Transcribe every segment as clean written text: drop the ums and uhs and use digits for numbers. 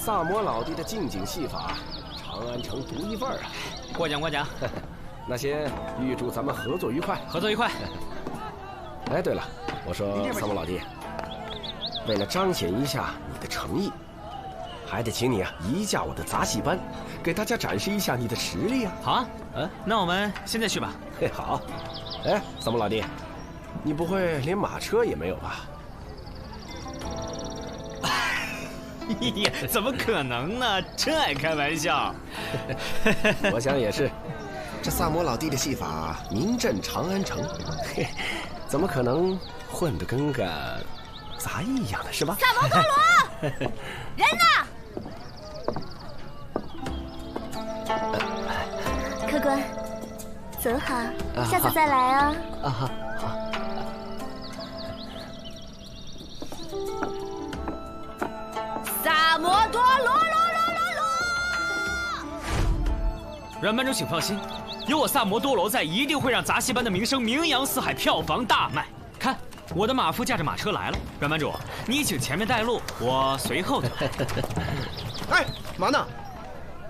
萨摩老弟的近景戏法，长安城独一份啊！过奖过奖。那先预祝咱们合作愉快，合作愉快。哎，对了，我说萨摩老弟，为了彰显一下你的诚意，还得请你啊移驾我的杂戏班，给大家展示一下你的实力啊！好啊，那我们现在去吧。嘿，好。哎，萨摩老弟，你不会连马车也没有吧？哎呀，怎么可能呢？真爱开玩笑。我想也是，这萨摩老弟的戏法名震长安城，嘿，怎么可能混得跟个杂役一样的是吧？萨摩多罗，人呢？客官，走好，下次再来啊。好。萨摩多罗。阮班主请放心，有我萨摩多罗在，一定会让杂戏班的名声名扬四海，票房大卖。看，我的马夫驾着马车来了。阮班主，你请前面带路，我随后就来。哎，嘛呢？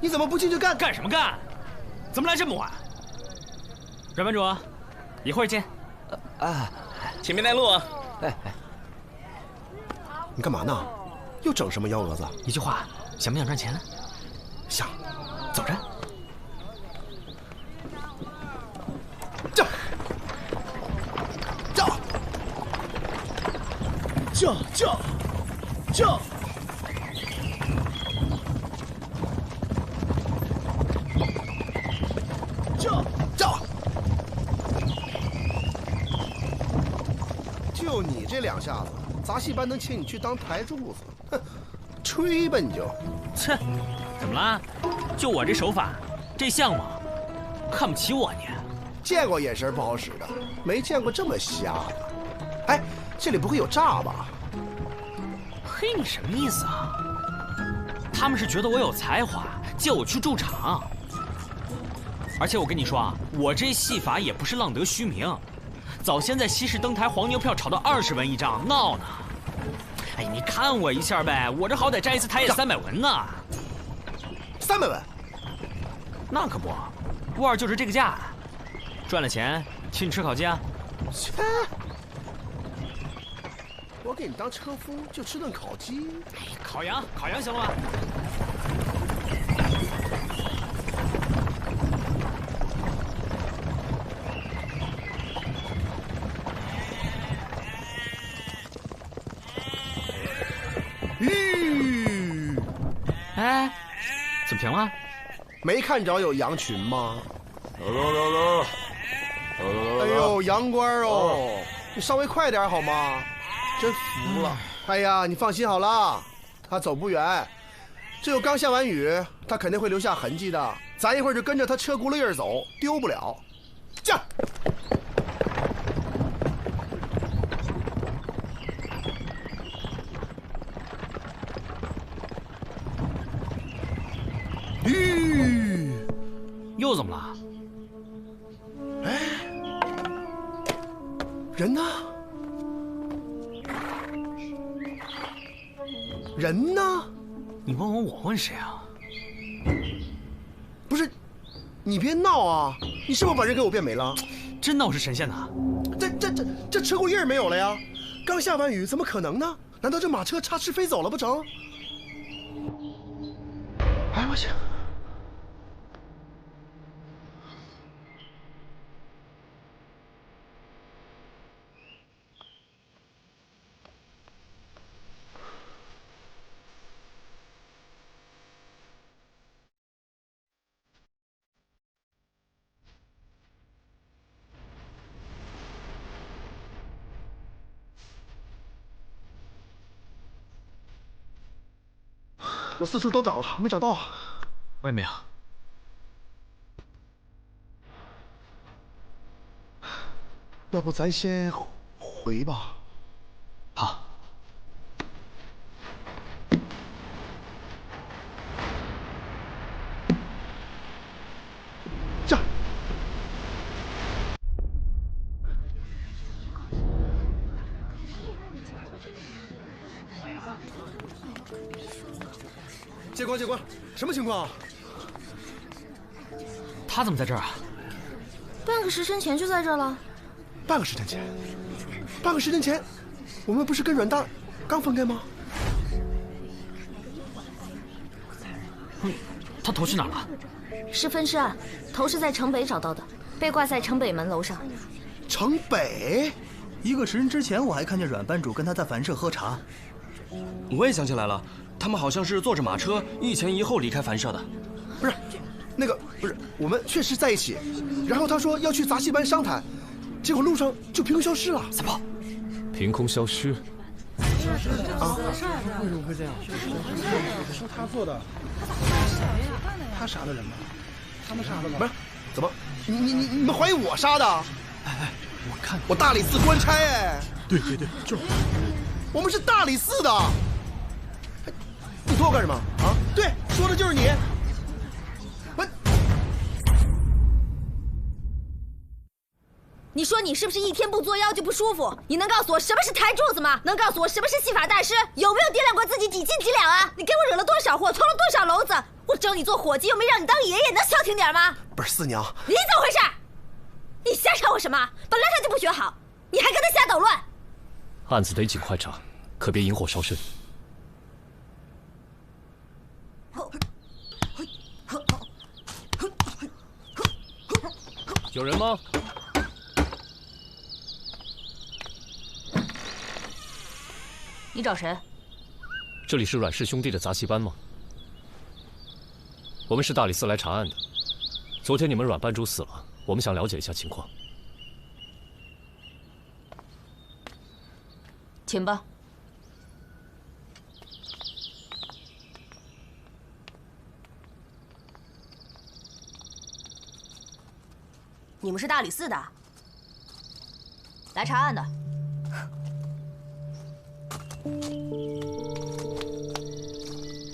你怎么不进去干？干什么干？怎么来这么晚？阮班主，一会儿见。前面带路啊！你干嘛呢？又整什么幺蛾子？一句话，想不想赚钱？想。走着。叫！就你这两下子，杂戏班能请你去当台柱子？哼，吹吧你就！切，怎么啦？就我这手法，这像吗？看不起我你？见过眼神不好使的，没见过这么瞎的。哎，这里不会有诈吧？嘿，你什么意思啊？他们是觉得我有才华，叫我去驻场。而且我跟你说啊，我这戏法也不是浪得虚名，早先在西市登台黄牛票炒到20文一张，闹呢。哎，你看我一下呗，我这好歹摘一次台也300文呢。300文？那可不，乌二就是这个价。赚了钱，请你吃烤鸡啊。切！我给你当车夫，就吃顿烤鸡。烤羊行了吧？哎，怎么停了？没看着有羊群吗？走。哎呦，羊倌哦，你稍微快点好吗？真服了。哎呀，你放心好了，他走不远，这又刚下完雨，他肯定会留下痕迹的。咱一会儿就跟着他车轱辘印走，丢不了。驾！又怎么了？哎，人呢？人呢？你问我问谁啊？不是，你别闹啊！你是不是把人给我变没了？真闹是神仙呐！这车轱辘印没有了呀？刚下完雨，怎么可能呢？难道这马车插翅飞走了不成？哎，我去！我四处都找了，没找到。我也没有。要不咱先回吧。好。这。借光，什么情况啊？他怎么在这儿啊？半个时辰前就在这儿了。半个时辰前，我们不是跟阮大刚分开吗？他头去哪儿了？是分尸案，头是在城北找到的，被挂在城北门楼上。城北？1个时辰之前，我还看见阮班主跟他在樊舍喝茶。我也想起来了，他们好像是坐着马车一前一后离开樊舍的。不是，我们确实在一起。然后他说要去杂戏班商谈，结果路上就凭空消失了。三宝，凭空消失？啊？为什么会这样？是他做的。他杀的人吗？他们杀的吗？不是，怎么？你们怀疑我杀的？哎，我看我大理寺官差哎。对，就是我们是大理寺的。你拖我干什么啊？对，说的就是你。你说你是不是一天不作妖就不舒服？你能告诉我什么是台柱子吗？能告诉我什么是戏法大师？有没有掂量过自己几斤几两啊？你给我惹了多少祸，捅了多少娄子？我招你做伙计，又没让你当爷爷，能消停点吗？不是四娘，你怎么回事？你瞎吵我什么？本来他就不学好，你还跟他瞎捣乱。案子得尽快查，可别引火烧身。有人吗？你找谁？这里是阮氏兄弟的杂戏班吗？我们是大理寺来查案的。昨天你们阮班主死了，我们想了解一下情况。请吧。你们是大理寺的，来查案的。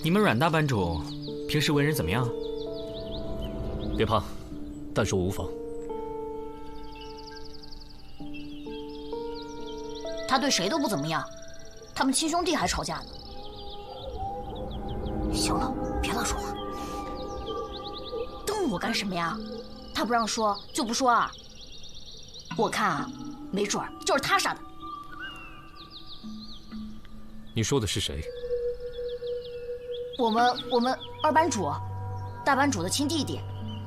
你们阮大班主平时为人怎么样？别怕，但说无妨。他对谁都不怎么样，他们亲兄弟还吵架呢。行了，别乱说话。瞪我干什么呀？他不让说就不说啊。我看啊，没准儿就是他杀的。你说的是谁？我们二班主，大班主的亲弟弟，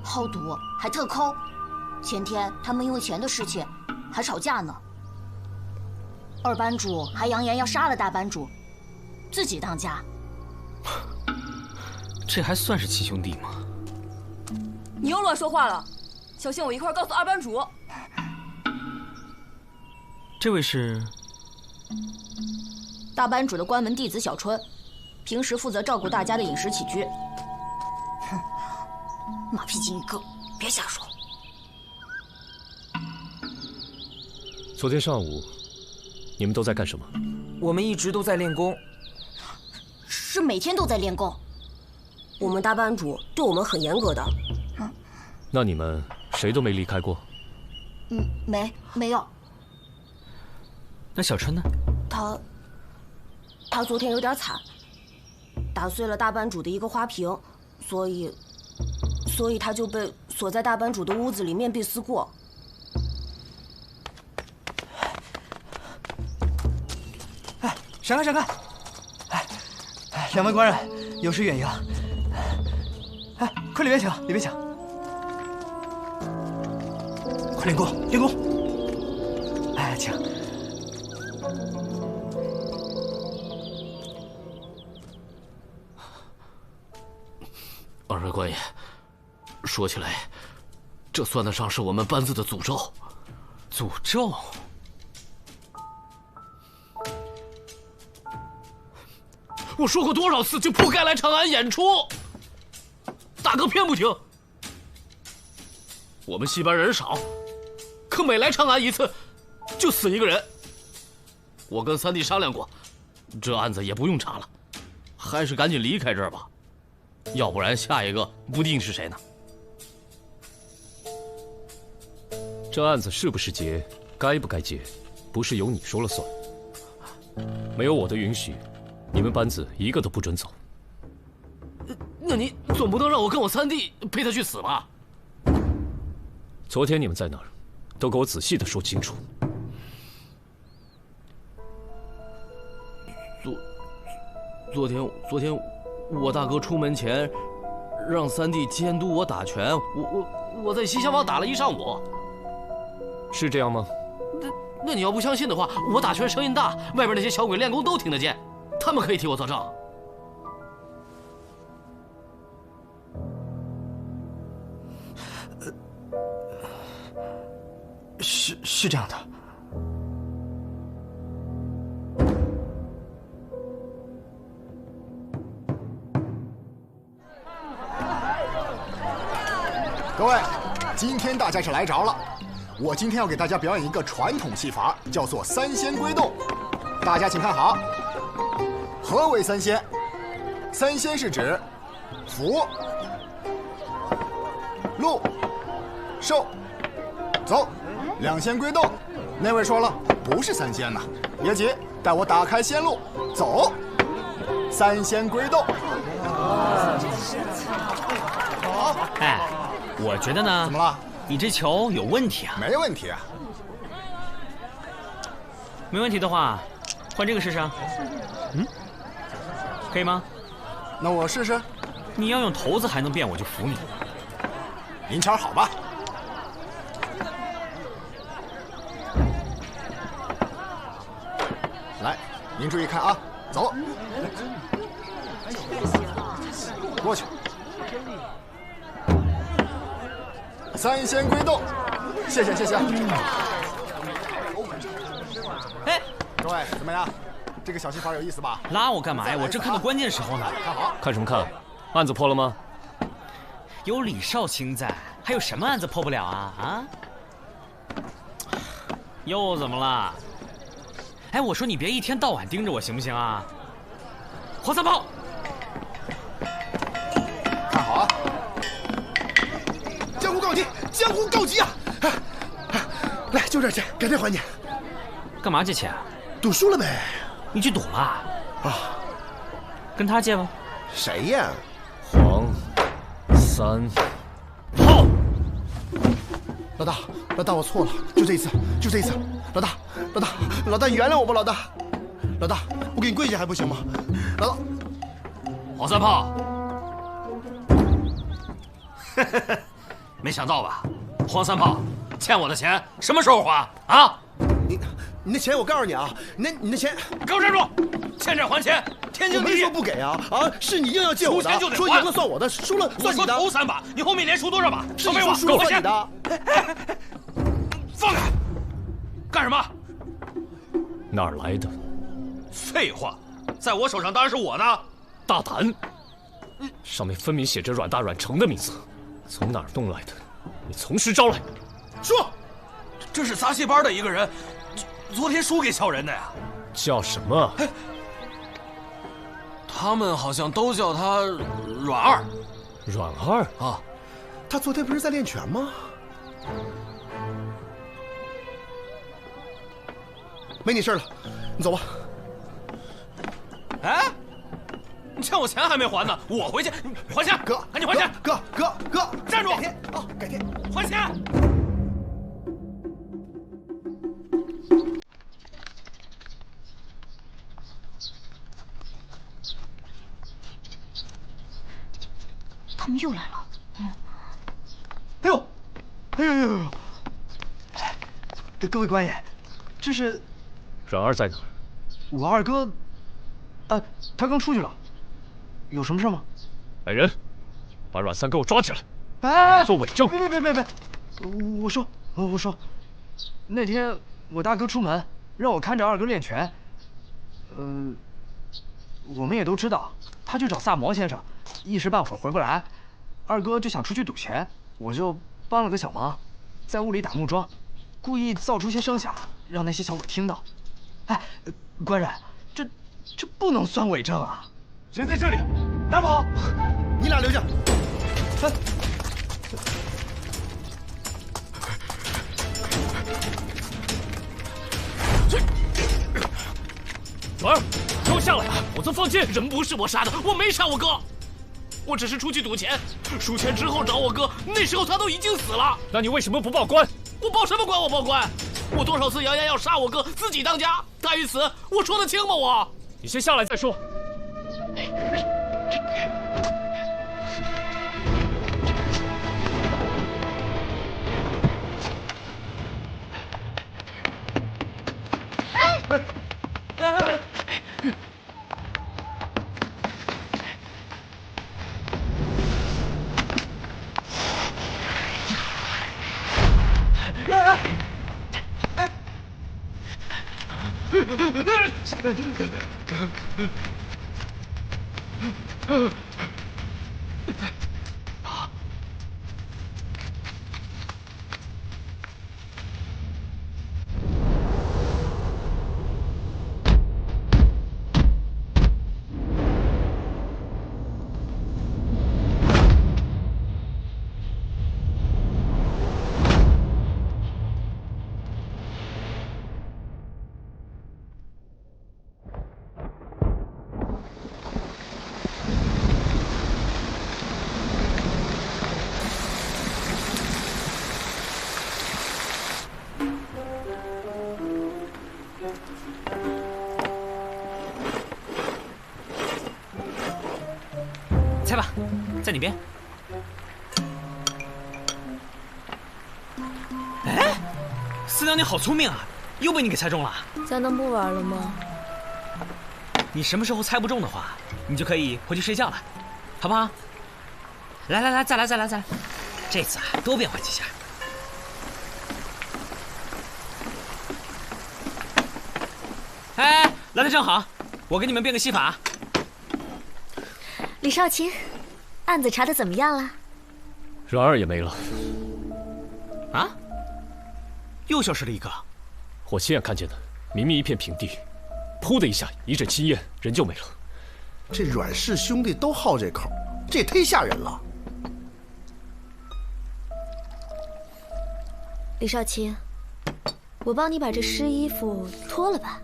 好赌还特抠。前天他们因为钱的事情还吵架呢。二班主还扬言要杀了大班主，自己当家。这还算是亲兄弟吗？你又乱说话了，小心我一块告诉二班主。这位是大班主的关门弟子小春，平时负责照顾大家的饮食起居。哼，马屁精一个，别瞎说。昨天上午，你们都在干什么？我们一直都在练功。是每天都在练功。我们大班主对我们很严格的。那你们谁都没离开过？没有。那小春呢？他昨天有点惨，打碎了大班主的一个花瓶，所以他就被锁在大班主的屋子里面壁思过。哎，闪开闪开！哎，两位官人有失远迎。哎，快里边请，里边请。快练功，练功！哎，请。二位官爷，说起来，这算得上是我们班子的诅咒。诅咒？我说过多少次就不该来长安演出，大哥偏不听。我们戏班人少，可每来长安一次，就死一个人。我跟三弟商量过，这案子也不用查了，还是赶紧离开这儿吧。要不然下一个不定是谁呢？这案子是不是结，该不该结，不是由你说了算。没有我的允许，你们班子一个都不准走。总不能让我跟我三弟陪他去死吧？昨天你们在哪儿？都给我仔细的说清楚。昨天，我大哥出门前，让三弟监督我打拳，我在西厢房打了一上午。是这样吗？那你要不相信的话，我打拳声音大，外边那些小鬼练功都听得见，他们可以替我作证。是这样的。各位，今天大家是来着了。我今天要给大家表演一个传统戏法，叫做三仙归洞。大家请看好。何为三仙？三仙是指福、禄、寿、走，两仙归洞。那位说了，不是三仙呐，别急，带我打开仙路，走。三仙归洞。好。哎，我觉得呢。怎么了？你这球有问题啊。没问题啊。没问题的话，换这个试试啊。可以吗？那我试试。你要用头子还能变，我就服你。您瞧好吧。来，您注意看啊，走。过去。三仙归洞，谢谢。哎，各位怎么样？这个小戏法有意思吧？拉我干嘛呀？我正看到关键时候呢。看好。看什么看？案子破了吗？有李少卿在，还有什么案子破不了啊？啊？又怎么了？哎，我说你别一天到晚盯着我行不行啊？黄三炮，看好啊！江湖告急，江湖告急啊！来，就这钱，改天还你。干嘛借钱啊？赌输了呗。你去赌了？啊，跟他借吧。谁呀？黄三炮。老大，我错了，就这一次。老大，原谅我吧，老大，我给你跪下还不行吗？老大，黄三炮，没想到吧？黄三炮欠我的钱什么时候还啊？你那钱我告诉你啊，你那钱，给我站住！欠债还钱，天经地义。我没说不给啊，是你硬要借我的，说赢了算我的，输了算你的。我说头3把，你后面连输多少把？是你说输了算你的。放开！干什么？哪儿来的？废话，在我手上当然是我的。大胆！上面分明写着阮大阮成的名字，从哪儿弄来的？你从实招来。说，这是杂戏班的一个人，昨天输给小人的呀。叫什么？他们好像都叫他阮二。阮二啊，他昨天不是在练拳吗？没你事了，你走吧。哎，你欠我钱还没还呢，我回去还钱。哥，赶紧还钱！哥，站住！改天还钱！他们又来了。哎呦！各位官爷，这是阮二在哪儿？我二哥，他刚出去了，有什么事吗？来人，把阮三给我抓起来！哎，做伪证！别！我说，那天我大哥出门，让我看着二哥练拳。我们也都知道，他去找萨摩先生，一时半会儿回不来。二哥就想出去赌钱，我就帮了个小忙，在屋里打木桩，故意造出些声响，让那些小鬼听到。哎，官人，这不能算伪证啊！人在这里，拿跑！你俩留下。阮二，给我下来！我曾放箭，人不是我杀的，我没杀我哥。我只是出去赌钱，输钱之后找我哥，那时候他都已经死了。那你为什么不报官？我报什么官？我报官？我多少次扬言要杀我哥，自己当家，他于此，我说得清吗？我，你先下来再说。猜吧，在哪边？哎，四娘你好聪明啊，又被你给猜中了。咱能不玩了吗？你什么时候猜不中的话，你就可以回去睡觉了，好不好？来，再来，这次啊多变换几下。哎，来的正好，我给你们变个戏法。李少卿，案子查得怎么样了？阮儿也没了。啊？又消失了一个。我亲眼看见的，明明一片平地，噗的一下，一阵青烟，人就没了。这阮氏兄弟都好这口，这也忒吓人了。李少卿，我帮你把这湿衣服脱了吧。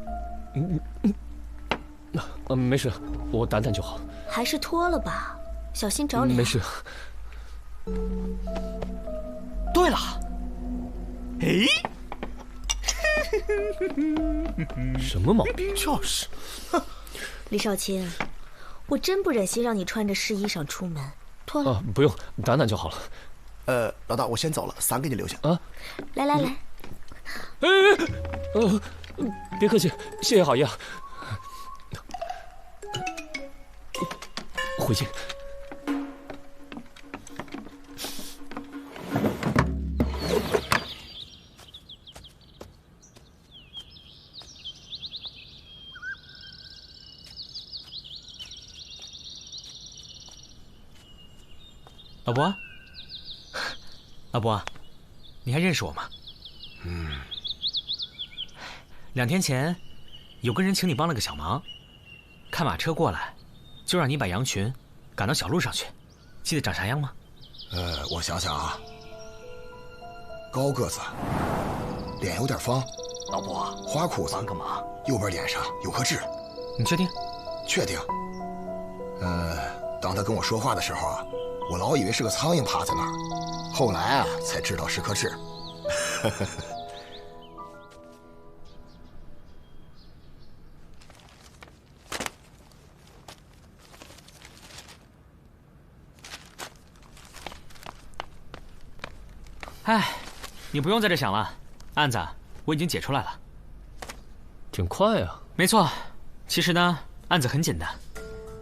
没事，我掸掸就好。还是脱了吧，小心着凉。没事。对了，哎，什么毛病？就是。李少卿，我真不忍心让你穿着湿衣裳出门，脱了。不用，掸掸就好了。老大，我先走了，伞给你留下。啊，来。别客气，谢谢好意啊。回去。老伯，老伯，你还认识我吗？2天前，有个人请你帮了个小忙，看马车过来，就让你把羊群赶到小路上去，记得长啥样吗？我想想啊，高个子，脸有点方，老伯，花裤子，帮个忙，右边脸上有颗痣。你确定？确定。当他跟我说话的时候啊，我老以为是个苍蝇趴在那儿，后来啊才知道是颗痣。哎，你不用在这想了，案子我已经解出来了。挺快啊。没错，其实呢，案子很简单，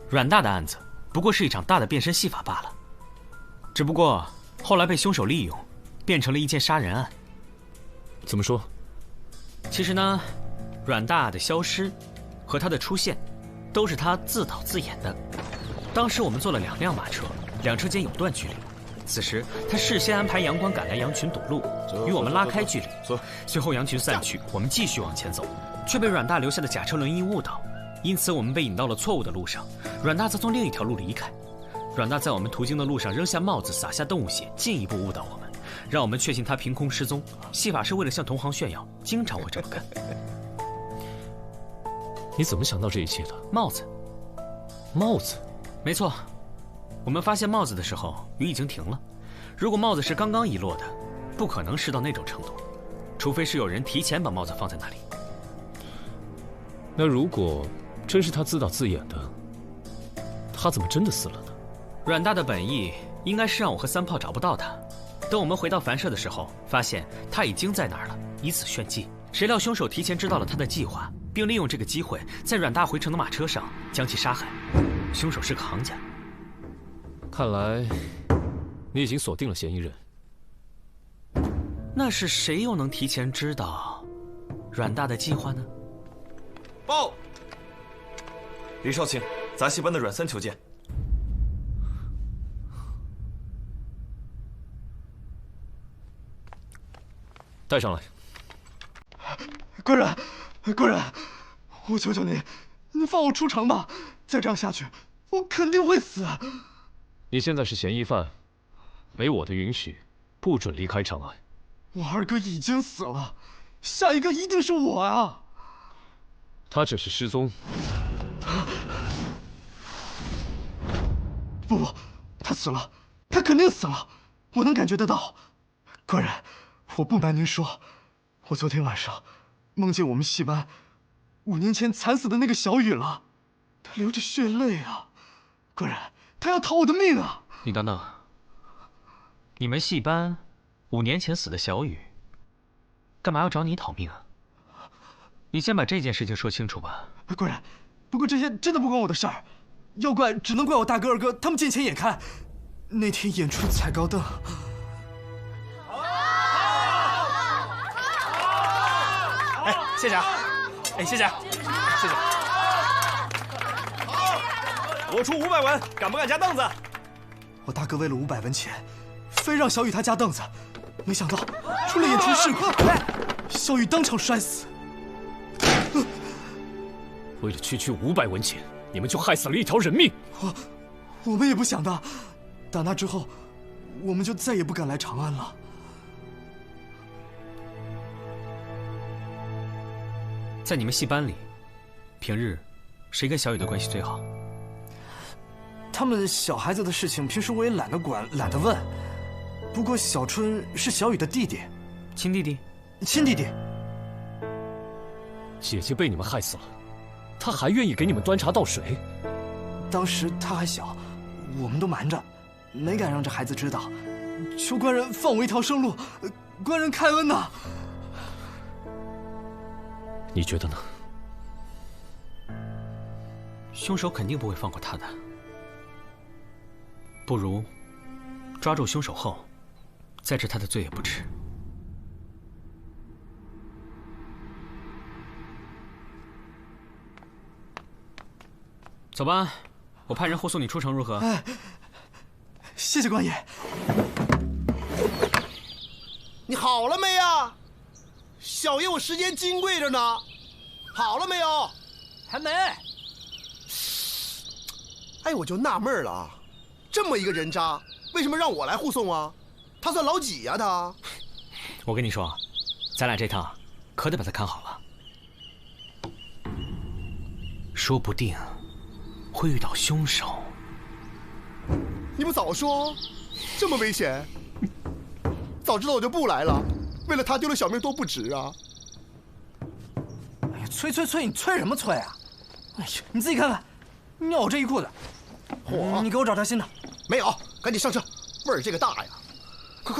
阮大的案子不过是一场大的变身戏法罢了，只不过后来被凶手利用，变成了一件杀人案。怎么说？其实呢，阮大的消失和他的出现，都是他自导自演的。当时我们坐了2辆马车，2车间有段距离。此时，他事先安排杨官赶来羊群堵路，与我们拉开距离。随后羊群散去，我们继续往前走，却被阮大留下的假车轮印误导，因此我们被引到了错误的路上。阮大则从另一条路离开。阮大在我们途经的路上扔下帽子，洒下动物血，进一步误导我们，让我们确信他凭空失踪。戏法是为了向同行炫耀，经常会这么干。你怎么想到这一切的？帽子，帽子，没错。我们发现帽子的时候，雨已经停了。如果帽子是刚刚遗落的，不可能湿到那种程度，除非是有人提前把帽子放在那里。那如果真是他自导自演的，他怎么真的死了呢？阮大的本意应该是让我和三炮找不到他，等我们回到凡社的时候，发现他已经在那儿了，以此炫技。谁料凶手提前知道了他的计划，并利用这个机会在阮大回城的马车上将其杀害。凶手是个行家。看来你已经锁定了嫌疑人。那是谁又能提前知道阮大的计划呢？报，李少卿，杂戏班的阮三求见。带上来。官人，官人，我求求你，你放我出城吧！再这样下去，我肯定会死。你现在是嫌疑犯，没我的允许，不准离开长安。我二哥已经死了，下一个一定是我啊！他只是失踪。不，他死了，他肯定死了，我能感觉得到。官人，我不瞒您说，我昨天晚上梦见我们戏班5年前惨死的那个小雨了，他流着血泪啊！官人，他要讨我的命啊！你等等，你们戏班5年前死的小雨，干嘛要找你讨命啊？你先把这件事情说清楚吧。官人，不过这些真的不关我的事儿，要怪只能怪我大哥二哥他们见钱眼开。那天演出踩高凳。哎，谢谢啊！哎，谢谢，谢谢。我出500文，敢不敢加凳子？我大哥为了500文钱，非让小雨他加凳子，没想到出了演出事故，小雨当场摔死。为了区区500文钱，你们就害死了一条人命。我们也不想的，打那之后，我们就再也不敢来长安了。在你们戏班里，平日谁跟小雨的关系最好？他们小孩子的事情，平时我也懒得管，懒得问。不过小春是小雨的弟弟，亲弟弟，亲弟弟。姐姐被你们害死了，他还愿意给你们端茶倒水。当时他还小，我们都瞒着，没敢让这孩子知道。求官人放我一条生路，官人开恩呐！你觉得呢？凶手肯定不会放过他的，不如抓住凶手后，再治他的罪也不迟。走吧，我派人护送你出城，如何？哎，谢谢官爷。你好了没呀？小爷我时间金贵着呢，好了没有？还没。哎，我就纳闷了啊，这么一个人渣，为什么让我来护送啊？他算老几呀？他？我跟你说，咱俩这趟可得把他看好了，说不定会遇到凶手。你不早说，这么危险，早知道我就不来了。为了他丢了小命多不值啊！哎呀，催，你催什么催啊？哎呀，你自己看看，尿我这一裤子。你给我找条新的。没有，赶紧上车，味儿这个大呀！快！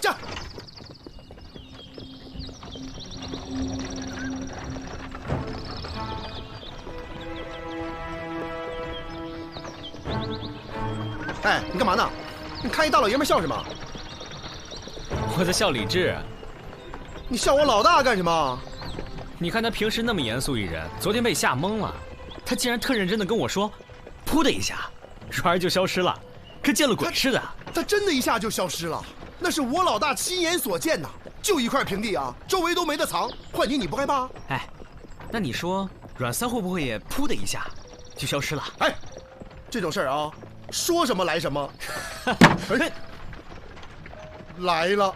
驾！哎，你干嘛呢？你看一大老爷们笑什么？我在笑李治。你笑我老大干什么？你看他平时那么严肃一人，昨天被吓懵了。他竟然特认真的跟我说，噗的一下，软儿就消失了，跟见了鬼似的。他真的一下就消失了，那是我老大亲眼所见呐！就一块平地啊，周围都没得藏。换你不害怕？哎，那你说阮三会不会也噗的一下就消失了？哎，这种事儿啊，说什么来什么。哎，来了，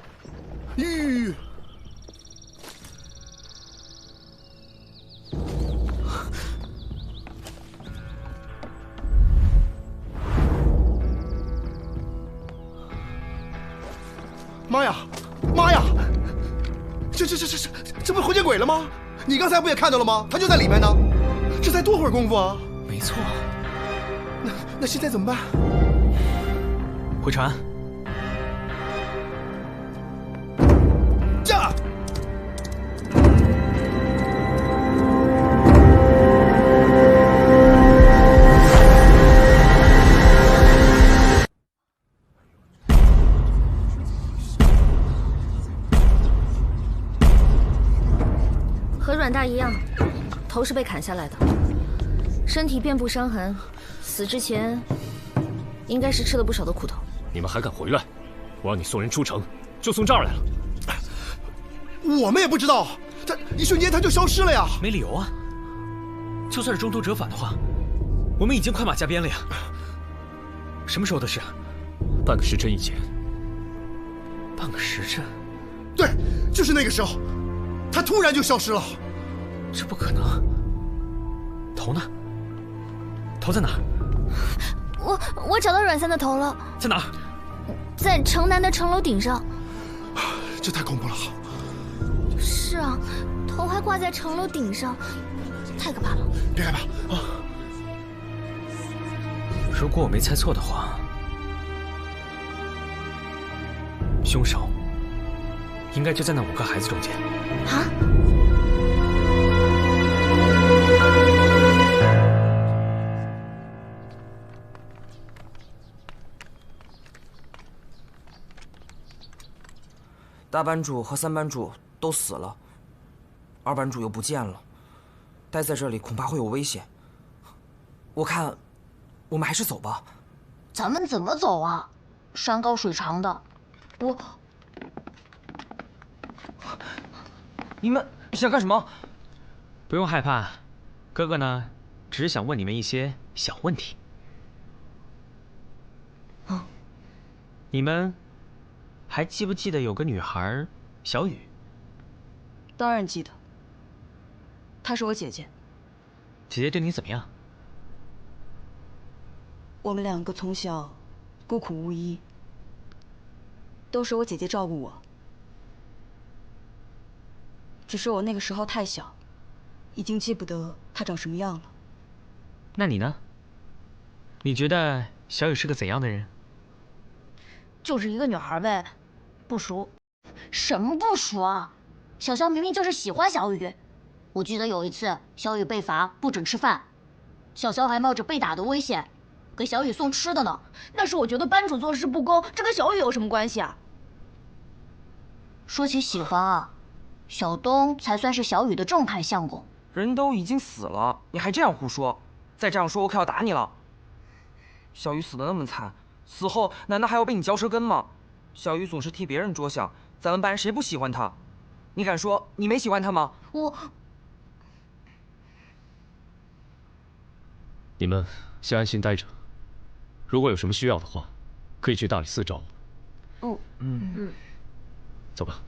妈呀，妈呀！这不是活见鬼了吗？你刚才不也看到了吗？他就在里面呢。这才多会儿功夫啊！没错。那现在怎么办？回船。驾！和阮大一样，头是被砍下来的，身体遍布伤痕，死之前应该是吃了不少的苦头。你们还敢回来？我让你送人出城，就送这儿来了。我们也不知道，他一瞬间他就消失了呀。没理由啊！就算是中途折返的话，我们已经快马加鞭了呀。什么时候的事？半个时辰以前。半个时辰？对，就是那个时候，他突然就消失了。这不可能！头呢？头在哪儿？我找到阮三的头了。在哪儿？在城南的城楼顶上。这太恐怖了。是啊，头还挂在城楼顶上，太可怕了。别害怕啊！如果我没猜错的话，凶手应该就在那5个孩子中间。啊？大班主和3班主都死了，2班主又不见了，待在这里恐怕会有危险。我看，我们还是走吧。咱们怎么走啊？山高水长的，你们想干什么？不用害怕，哥哥呢，只是想问你们一些小问题。你们还记不记得有个女孩小雨？当然记得，她是我姐姐。姐姐对你怎么样？我们2个从小孤苦无依，都是我姐姐照顾我。只是我那个时候太小，已经记不得她长什么样了。那你呢？你觉得小雨是个怎样的人？就是一个女孩呗，不熟。什么不熟啊？小肖明明就是喜欢小雨。我记得有一次，小雨被罚不准吃饭，小肖还冒着被打的危险，给小雨送吃的呢。那是我觉得班主做事不公，这跟小雨有什么关系啊？说起喜欢啊，小东才算是小雨的正派相公。人都已经死了，你还这样胡说？再这样说，我可要打你了。小雨死得那么惨，死后难道还要被你嚼舌根吗？小雨总是替别人着想，咱们班谁不喜欢他？你敢说你没喜欢他吗？你们先安心待着，如果有什么需要的话，可以去大理寺找我。走吧。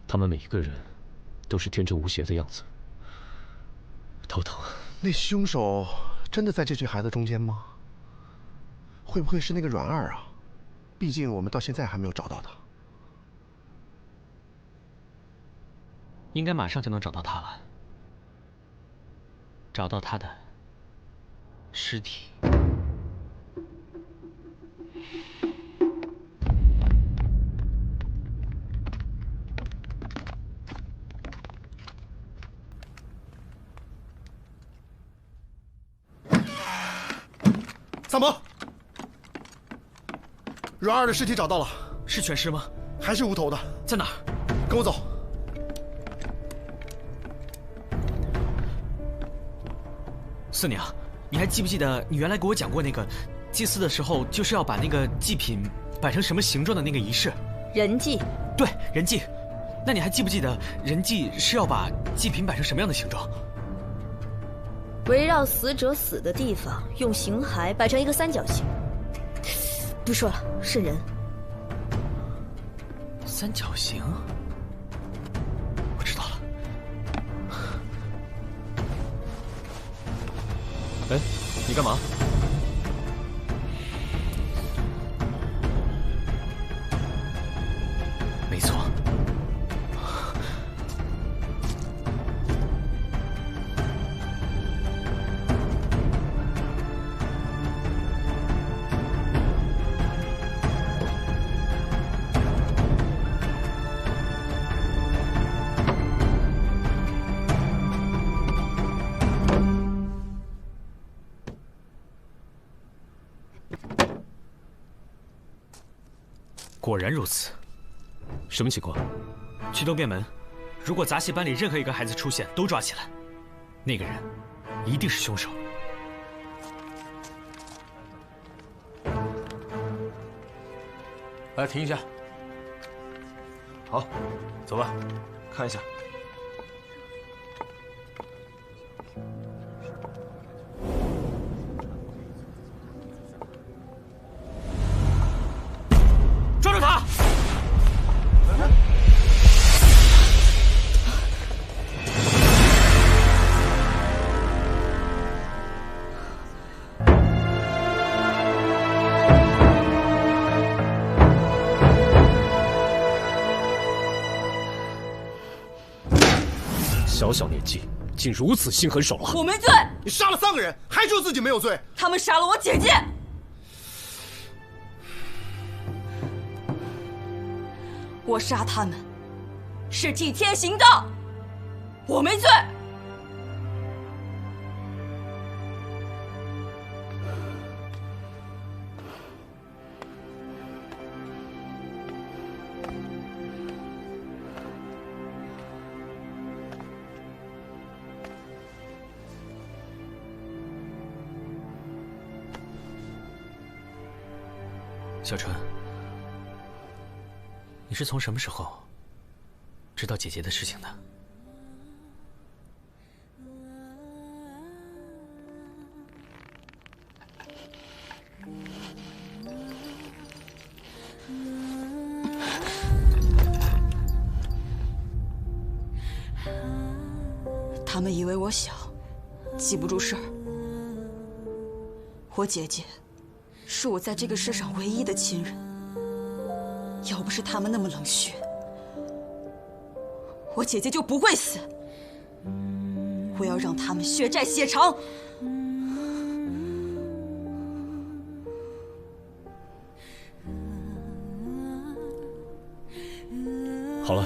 他们每一个人都是天真无邪的样子，头疼。那凶手真的在这群孩子中间吗？会不会是那个阮二啊？毕竟我们到现在还没有找到他。应该马上就能找到他了，找到他的尸体。萨摩，阮二的尸体找到了，是全尸吗？还是无头的？在哪儿？跟我走。四娘，你还记不记得你原来给我讲过那个祭祀的时候，就是要把那个祭品摆成什么形状的那个仪式？人祭。对，人祭。那你还记不记得人祭是要把祭品摆成什么样的形状？围绕死者死的地方，用形骸摆成一个三角形。不说了，是人。三角形？我知道了。你干嘛？没错。果然如此。什么情况？去东便门，如果杂戏班里任何一个孩子出现，都抓起来。那个人一定是凶手。来，停一下。好，走吧，看一下。抓住他！小小年纪，竟如此心狠手辣！我没罪。你杀了3个人，还说自己没有罪？他们杀了我姐姐。我杀他们，是替天行道。我没罪。小春，你是从什么时候知道姐姐的事情的？他们以为我小，记不住事儿。我姐姐是我在这个世上唯一的亲人，要不是他们那么冷血，我姐姐就不会死。我要让他们血债血偿。好了，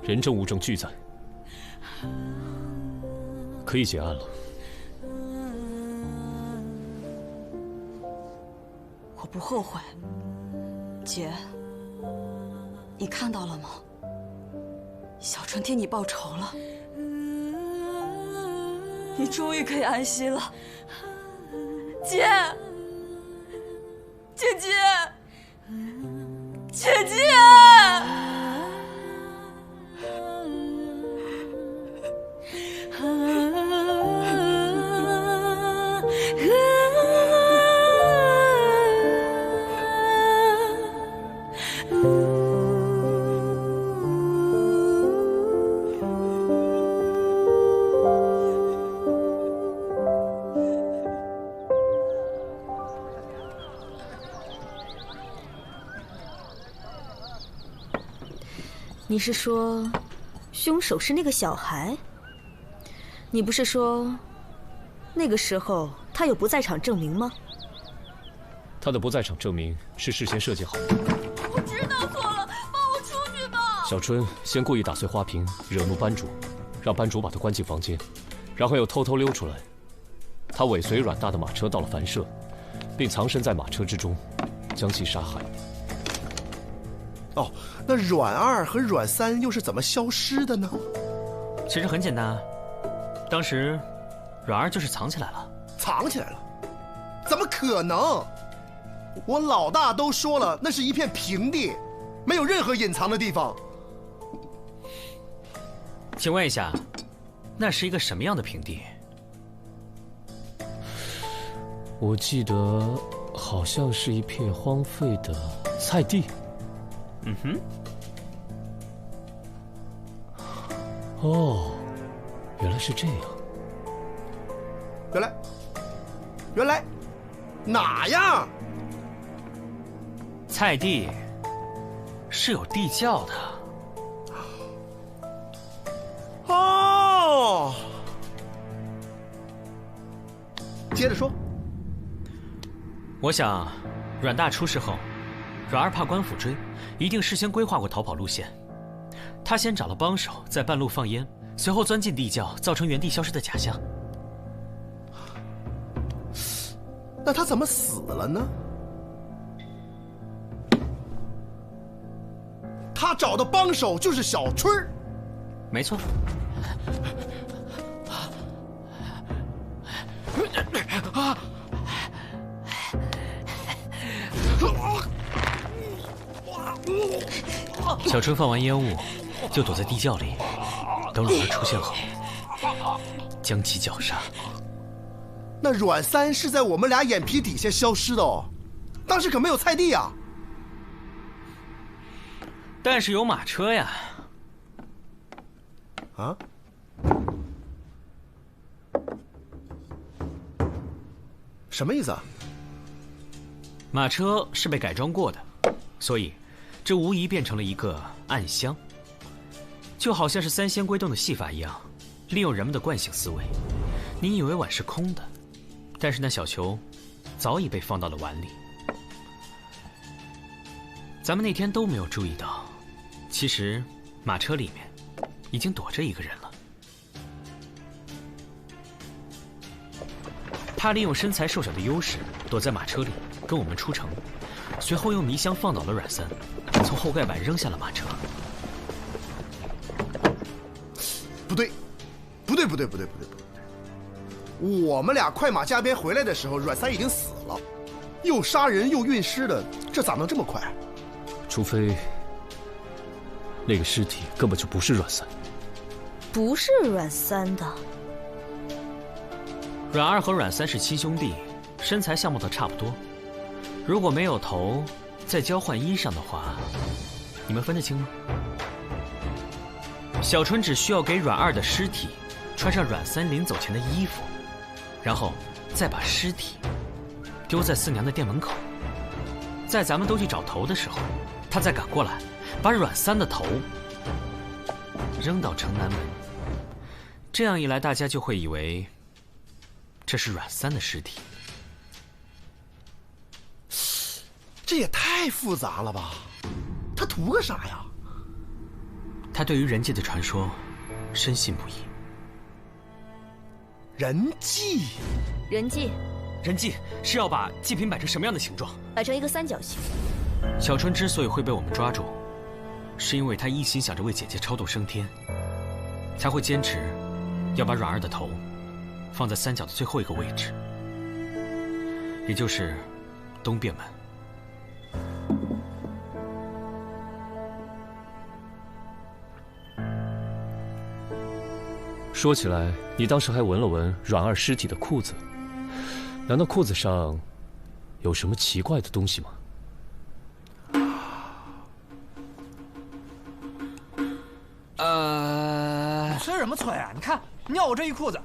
人证物证俱在，可以结案了。我不后悔。姐，你看到了吗？小春替你报仇了，你终于可以安息了。姐，姐姐，姐姐。你是说，凶手是那个小孩？你不是说，那个时候他有不在场证明吗？他的不在场证明是事先设计好的。我知道错了，放我出去吧。小春先故意打碎花瓶，惹怒班主，让班主把他关进房间，然后又偷偷溜出来。他尾随阮大的马车到了樊舍，并藏身在马车之中，将其杀害。哦，那阮2和阮3又是怎么消失的呢？其实很简单啊，当时阮2就是藏起来了。藏起来了？怎么可能？我老大都说了，那是一片平地，没有任何隐藏的地方。请问一下，那是一个什么样的平地？我记得好像是一片荒废的菜地。嗯哼。哦，原来是这样。原来哪样？菜地是有地窖的。哦，接着说。我想，阮大出事后，阮二怕官府追，一定事先规划过逃跑路线。他先找了帮手，在半路放烟，随后钻进地窖，造成原地消失的假象。那他怎么死了呢？他找的帮手就是小春儿。没错。小春放完烟雾，就躲在地窖里，等阮儿出现后，将其绞杀。那阮三是在我们俩眼皮底下消失的哦，当时可没有菜地啊。但是有马车呀。啊？什么意思啊？马车是被改装过的，所以这无疑变成了一个暗箱，就好像是三仙归洞的戏法一样，利用人们的惯性思维。你以为碗是空的，但是那小球早已被放到了碗里。咱们那天都没有注意到，其实马车里面已经躲着一个人了。他利用身材瘦小的优势，躲在马车里跟我们出城，随后用迷香放倒了阮三，从后盖板扔下了马车。不对，我们俩快马加鞭回来的时候，阮三已经死了，又杀人又运尸的，这咋能这么快？除非那个尸体根本就不是阮三，不是阮三的。阮二和阮三是亲兄弟，身材相貌都差不多。如果没有头，再交换衣裳的话，你们分得清吗？小春只需要给阮二的尸体穿上阮三临走前的衣服，然后再把尸体丢在四娘的店门口。在咱们都去找头的时候，他再赶过来，把阮三的头扔到城南门。这样一来，大家就会以为这是阮三的尸体。这也太复杂了吧？他图个啥呀？他对于人界的传说深信不疑。人祭，人祭是要把祭品摆成什么样的形状？摆成一个三角形。小春之所以会被我们抓住，是因为他一心想着为姐姐超度升天，才会坚持要把阮二的头放在三角的最后一个位置，也就是东便门。说起来，你当时还闻了闻阮二尸体的裤子，难道裤子上有什么奇怪的东西吗？催什么催啊？你看，尿我这一裤子。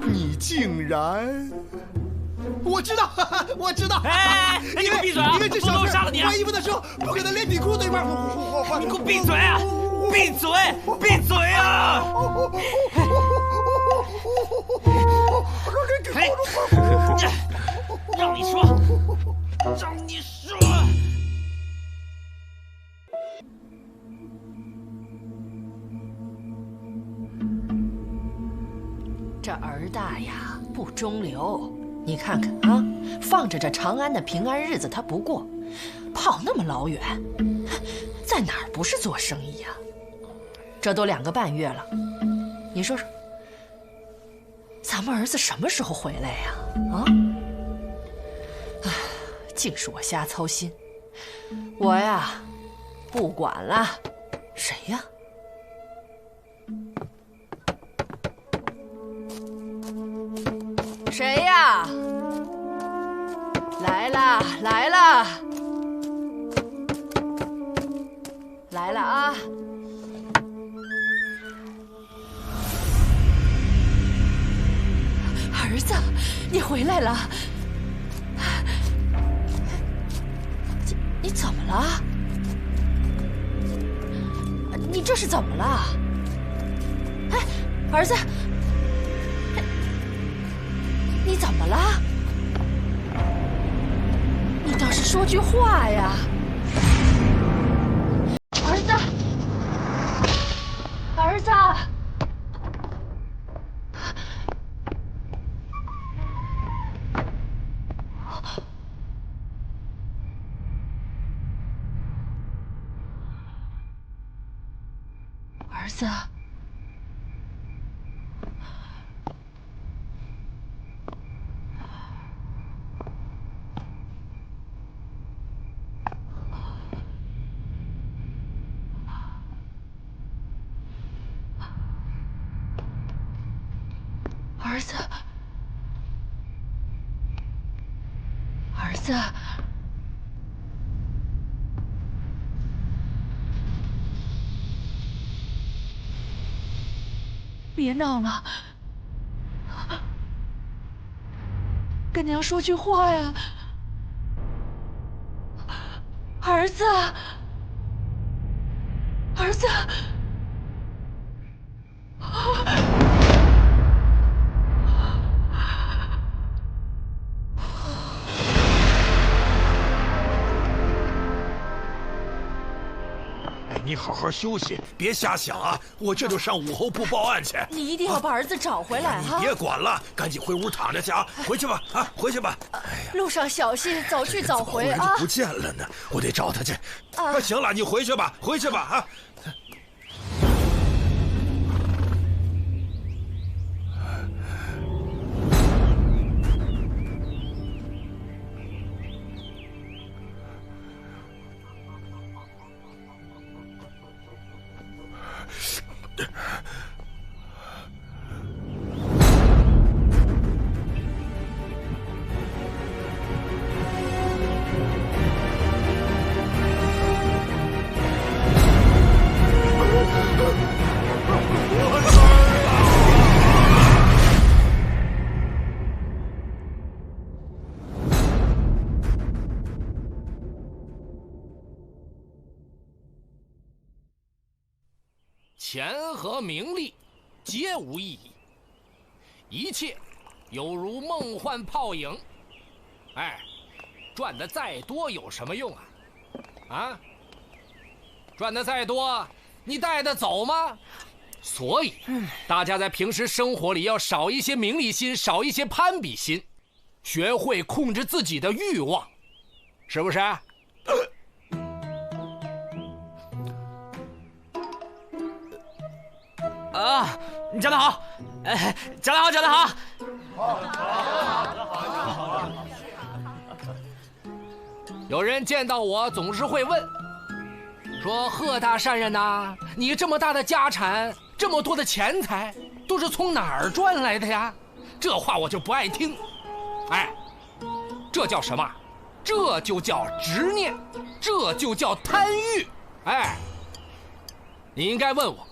你竟然……我知道，我知道！哎，你给我闭嘴啊！因为这小我杀了你啊！换衣服的时候不可能连底裤对面。你给我闭嘴啊！闭嘴！闭嘴啊！让你说，让你说。这儿大呀不中留，你看看啊，放着这长安的平安日子他不过，跑那么老远，在哪儿不是做生意呀？这都2个半月了，你说说，咱们儿子什么时候回来呀？啊？唉，净是我瞎操心，我呀不管了，谁呀？谁呀？来啦，来啦，来了啊！你回来了。你怎么了？你这是怎么了？哎，儿子，你怎么了？你倒是说句话呀！儿子，儿子。儿子，儿子，儿子。别闹了，跟娘说句话呀，儿子，儿子。你好好休息，别瞎想啊！我这就上武侯部报案去。你一定要把儿子找回来哈！你别管了，赶紧回屋躺着去啊！回去吧，啊，回去吧。哎呀，路上小心，早去早回啊！不见了呢，我得找他去。啊，行了，你回去吧，回去吧啊！钱和名利皆无意义，一切有如梦幻泡影。哎，赚得再多有什么用啊？啊，赚得再多，你带得走吗？所以，大家在平时生活里要少一些名利心，少一些攀比心，学会控制自己的欲望，是不是？啊，你讲得好，哎，讲得好，讲得好。有人见到我总是会问，说贺大善人呐，你这么大的家产，这么多的钱财，都是从哪儿赚来的呀？这话我就不爱听。哎，这叫什么？这就叫执念，这就叫贪欲。哎，你应该问我，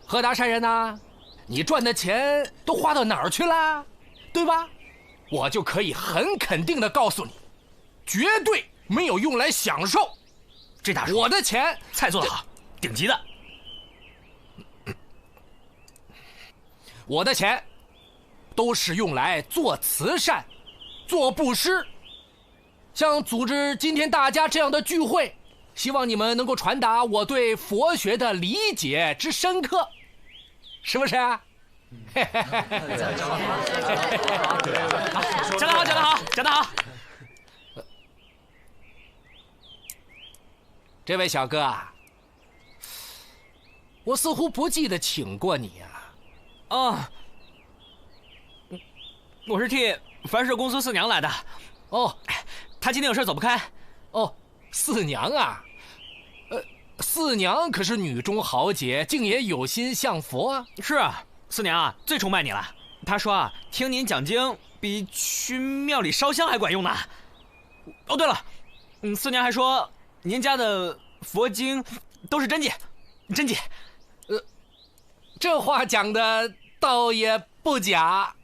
贺大善人呐，你赚的钱都花到哪儿去了，对吧？我就可以很肯定地告诉你，绝对没有用来享受。这大叔，我的钱菜做得好，顶级的。我的钱都是用来做慈善、做布施，像组织今天大家这样的聚会，希望你们能够传达我对佛学的理解之深刻，是不是？讲得好，讲得好，讲得好。这位小哥啊，我似乎不记得请过你啊。哦，我是替凡社公司四娘来的。哦，她今天有事走不开。哦，四娘啊，四娘可是女中豪杰，竟也有心向佛啊。是啊，四娘啊，最崇拜你了。她说啊，听您讲经比去庙里烧香还管用呢。哦，对了，四娘还说您家的佛经都是真迹，真迹。这话讲的倒也不假。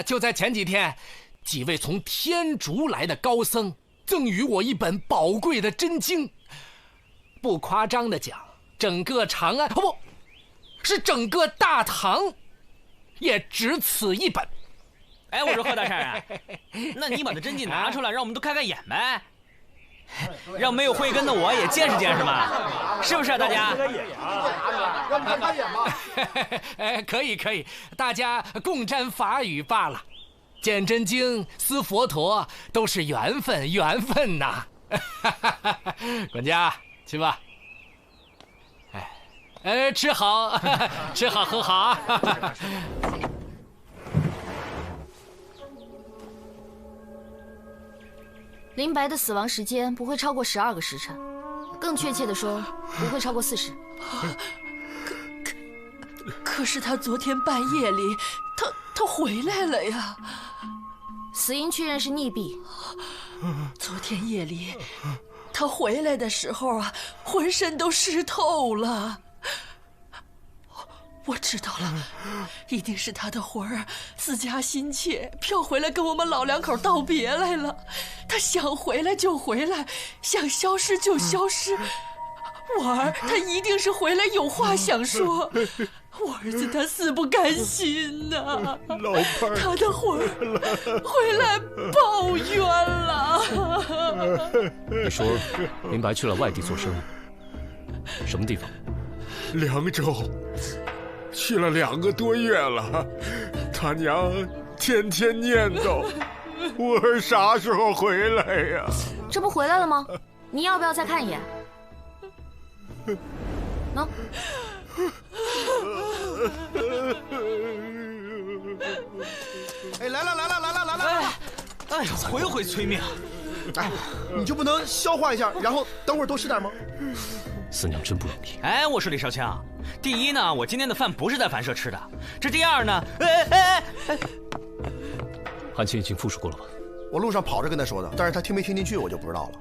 就在前几天，几位从天竺来的高僧赠予我一本宝贵的真经。不夸张的讲，整个长安，不，是整个大唐，也只此一本。哎，我说贺大善啊，那你把这真迹拿出来，让我们都开开眼呗，让没有慧根的我也见识见识嘛，是不是啊，大家？让开开眼吧。可以，大家共沾法语罢了。见真经、思佛陀都是缘分呐。管家，去吧。吃好，吃好，喝好啊。林白的死亡时间不会超过12个时辰，更确切的说，不会超过40。可是他昨天半夜里，他回来了呀。死因确认是溺毙。昨天夜里，他回来的时候啊，浑身都湿透了。我知道了，一定是他的魂儿自家心切，飘回来跟我们老两口道别来了。他想回来就回来，想消失就消失。我儿他一定是回来有话想说。我儿子他死不甘心呐，老伴儿，他的魂儿回来报冤了。你说林白去了外地做生意，什么地方？凉州，去了2个多月了，他娘天天念叨，我儿啥时候回来呀？这不回来了吗？你要不要再看一眼？喏。哎，来了！哎，回回催命。哎，你就不能消化一下，然后等会儿多吃点吗？四娘真不容易。哎，我说李少卿，第一呢，我今天的饭不是在凡社吃的，这第二呢，汉卿已经复述过了吧？我路上跑着跟他说的，但是他听没听进去我就不知道了。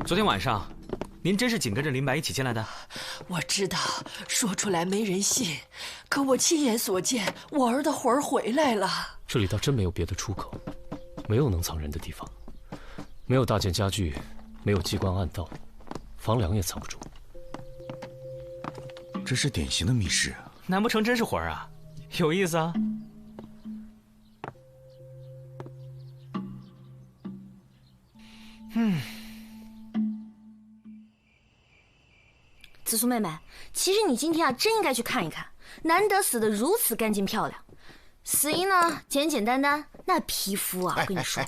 昨天晚上，您真是紧跟着林白一起进来的？我知道，说出来没人信，可我亲眼所见，我儿的魂儿回来了。这里倒真没有别的出口，没有能藏人的地方，没有大件家具，没有机关暗道，房梁也藏不住。这是典型的密室啊！难不成真是魂儿啊？有意思啊！紫苏妹妹，其实你今天啊，真应该去看一看，难得死得如此干净漂亮。死因呢，简简单单，那皮肤啊，我跟你说，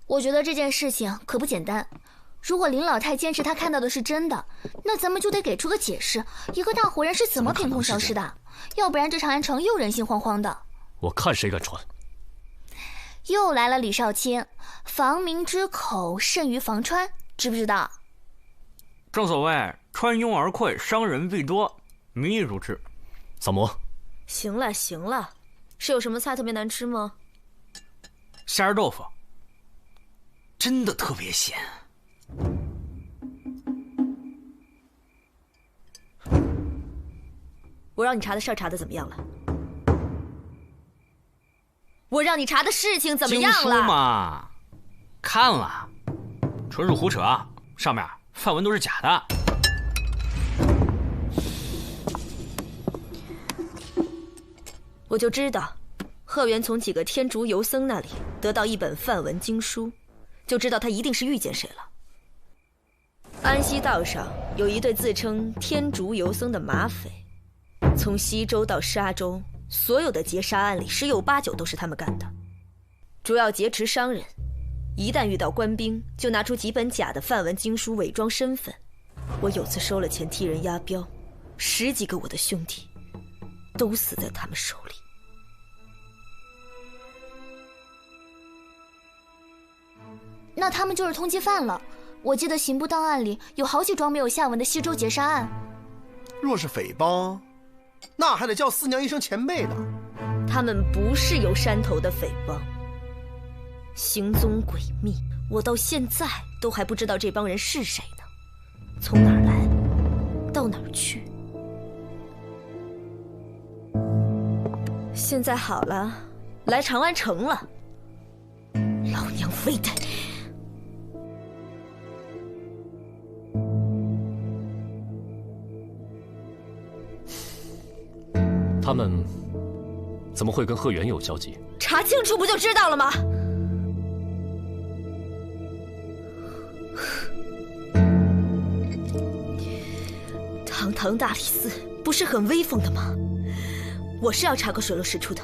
我觉得这件事情可不简单。如果林老太坚持她看到的是真的，那咱们就得给出个解释，一个大活人是怎么凭空消失的？要不然这长安城又人心惶惶的。我看谁敢传！又来了，李少卿，防民之口甚于防川，知不知道？正所谓穿拥而溃，伤人必多，民意如之。萨摩，行了，是有什么菜特别难吃吗？虾仁豆腐，真的特别咸。我让你查的事儿查的怎么样了？我让你查的事情怎么样了？经书嘛，看了，纯属胡扯，上面范文都是假的。我就知道，贺元从几个天竺游僧那里得到一本梵文经书，就知道他一定是遇见谁了。安西道上有一对自称天竺游僧的马匪，从西周到沙州，所有的劫杀案里10有8九都是他们干的，主要劫持商人，一旦遇到官兵，就拿出几本假的梵文经书伪装身份。我有次收了钱替人押镖，10几个我的兄弟都死在他们手里。那他们就是通缉犯了。我记得刑部档案里有好几桩没有下文的西周劫杀案。若是匪帮，那还得叫四娘一声前辈呢。他们不是有山头的匪帮，行踪诡秘，我到现在都还不知道这帮人是谁呢，从哪儿来，到哪儿去。现在好了，来长安城了，老娘非得……他们怎么会跟贺元有交集？查清楚不就知道了吗？堂堂大理寺不是很威风的吗？我是要查个水落石出的，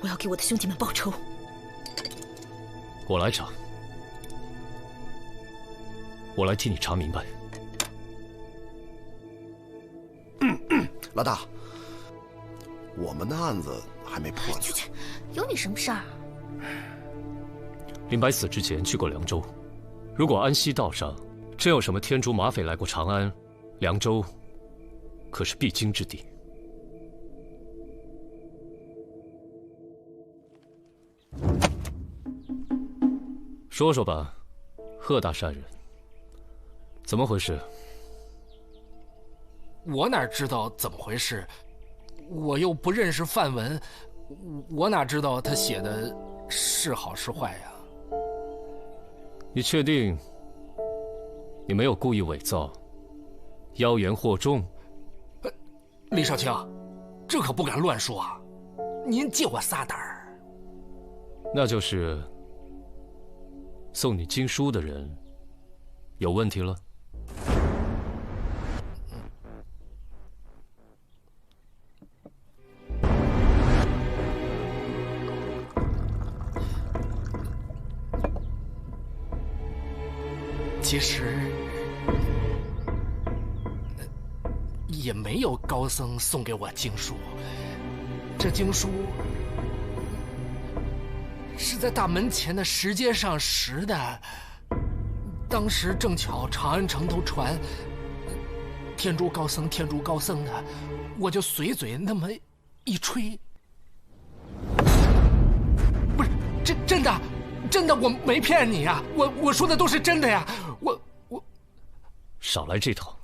我要给我的兄弟们报仇。我来查，我来替你查明白。老大，我们的案子还没破呢。去，有你什么事儿？林白死之前去过凉州，如果安西道上真有什么天竺马匪来过长安，凉州可是必经之地。说说吧，贺大善人，怎么回事？我哪知道怎么回事？我又不认识范文，我哪知道他写的是好是坏呀？你确定你没有故意伪造、妖言惑众？李少卿，这可不敢乱说啊！您借我撒胆儿。那就是送你经书的人有问题了。其实也没有高僧送给我经书，这经书是在大门前的石阶上拾的。当时正巧长安城头传天竺高僧的，我就随嘴那么一吹。不是真的，我没骗你呀，我说的都是真的呀，我少来这套，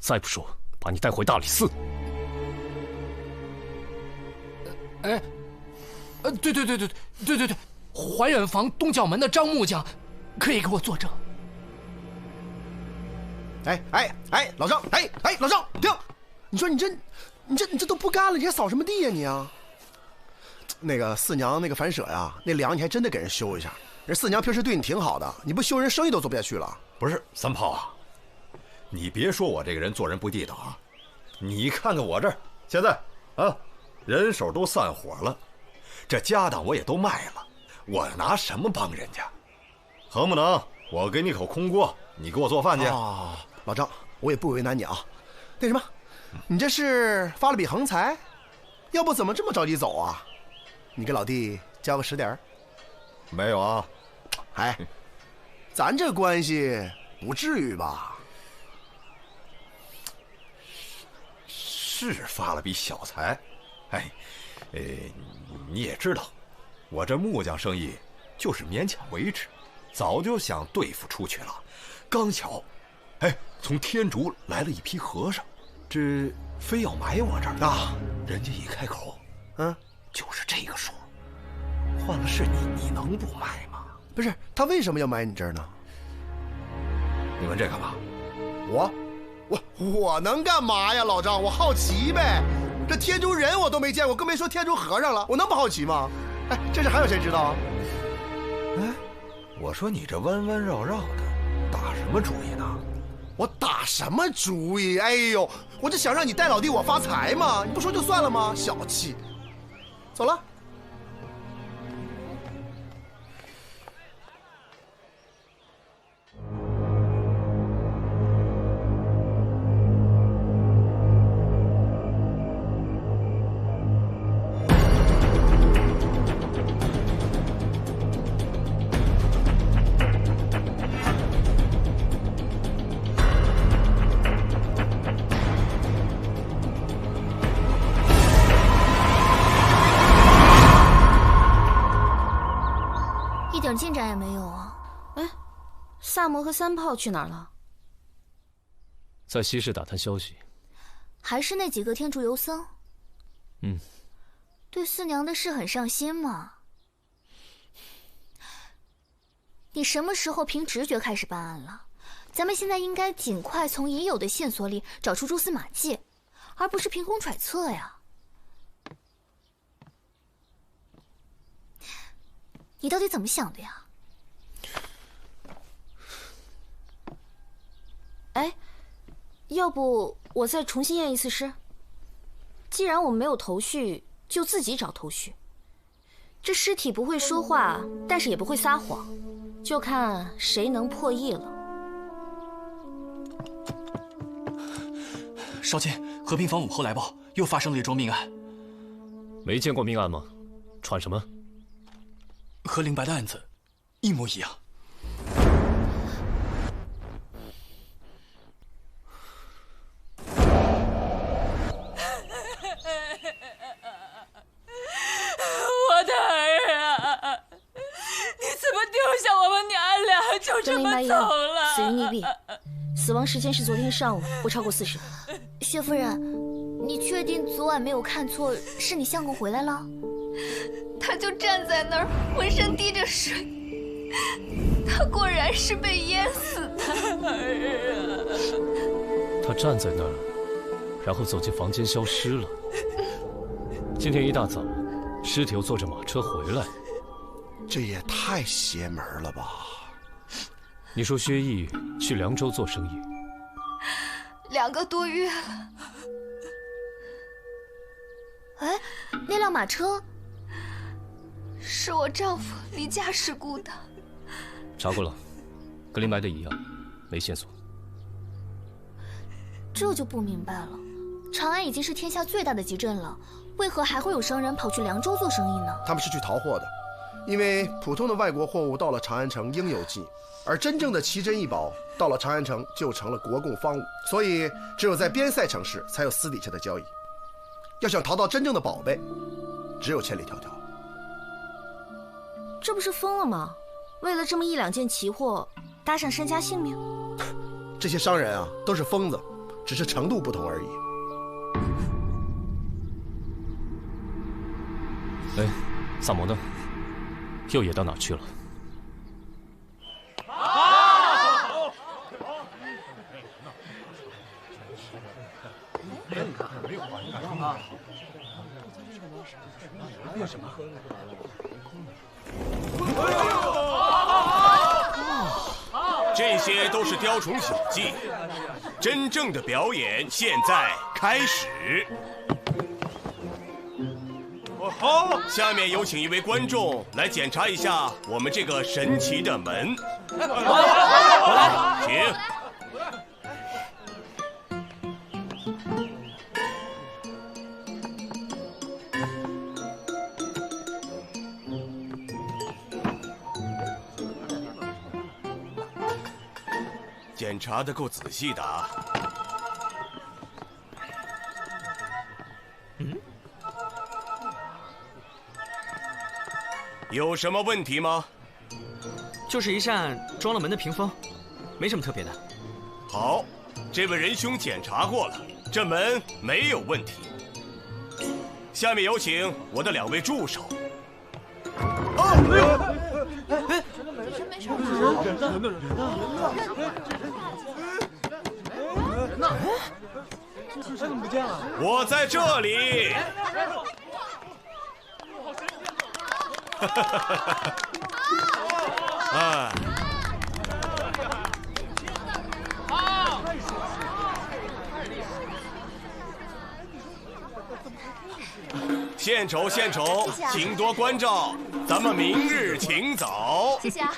再不说把你带回大理寺。哎，对，怀远坊东角门的张木匠可以给我作证。哎，老张，老张，停！你说你这都不干了，你还扫什么地呀你啊？那个四娘那个反舍呀，那梁你还真得给人修一下。人四娘平时对你挺好的，你不修人生意都做不下去了。不是三炮啊，你别说我这个人做人不地道啊！你看看我这儿现在啊，人手都散伙了，这家当我也都卖了，我拿什么帮人家？能不能我给你口空锅，你给我做饭去？哦，老张，我也不为难你啊。那什么，你这是发了笔横财？要不怎么这么着急走啊？你给老弟交个10点？没有啊。哎，咱这关系不至于吧？是发了笔小财，哎，你也知道，我这木匠生意就是勉强维持，早就想对付出去了。刚巧，从天竺来了一批和尚，这非要买我这儿啊！人家一开口，就是这个数。换了是你能不买吗？不是，他为什么要买你这儿呢？你问这干嘛？我能干嘛呀，老张？我好奇呗。这天竺人我都没见过，更别说天竺和尚了，我能不好奇吗？哎，这事还有谁知道啊？我说你这弯弯绕绕的，打什么主意呢？我打什么主意？哎呦，我就想让你带老弟我发财嘛，你不说就算了吗？小气。走了。点进展也没有啊。哎，萨摩和三炮去哪儿了？在西市打探消息。还是那几个天竺游僧。嗯。对四娘的事很上心嘛。你什么时候凭直觉开始办案了？咱们现在应该尽快从已有的线索里找出蛛丝马迹，而不是凭空揣测呀。你到底怎么想的呀？哎，要不我再重新验一次尸？既然我们没有头绪，就自己找头绪。这尸体不会说话，但是也不会撒谎，就看谁能破译了。少卿，和平坊午后来报，又发生了一桩命案。没见过命案吗？传什么？和灵白的案子一模一样。我的儿啊，你怎么丢下我们娘俩就这么走了？死于溺毙，死亡时间是昨天上午，不超过40。薛夫人，你确定昨晚没有看错，是你相公回来了？他就站在那儿，浑身滴着水，他果然是被淹死的。他站在那儿，然后走进房间消失了。今天一大早，尸体又坐着马车回来，这也太邪门了吧！你说薛毅去凉州做生意2个多月了。哎，那辆马车是我丈夫离家时雇的。查过了，跟林白的一样，没线索。这就不明白了，长安已经是天下最大的集镇了，为何还会有商人跑去凉州做生意呢？他们是去淘货的，因为普通的外国货物到了长安城应有尽，而真正的奇珍异宝到了长安城就成了国贡方物，所以只有在边塞城市才有私底下的交易。要想淘到真正的宝贝，只有千里迢迢。这不是疯了吗？为了这么1、2件奇货，搭上身家性命？这些商人啊，都是疯子，只是程度不同而已。哎，萨摩呢？又野到哪去了？这些都是雕虫小技，真正的表演现在开始。好，下面有请一位观众来检查一下我们这个神奇的门。我来，请。检查得够仔细的啊。有什么问题吗？就是一扇装了门的屏风，没什么特别的。好，这位仁兄检查过了，这门没有问题。下面有请我的2位助手。没事，人呢？这怎么不见了？我在这里。哎，献丑献丑，请多关照，咱们明日请早。谢谢啊。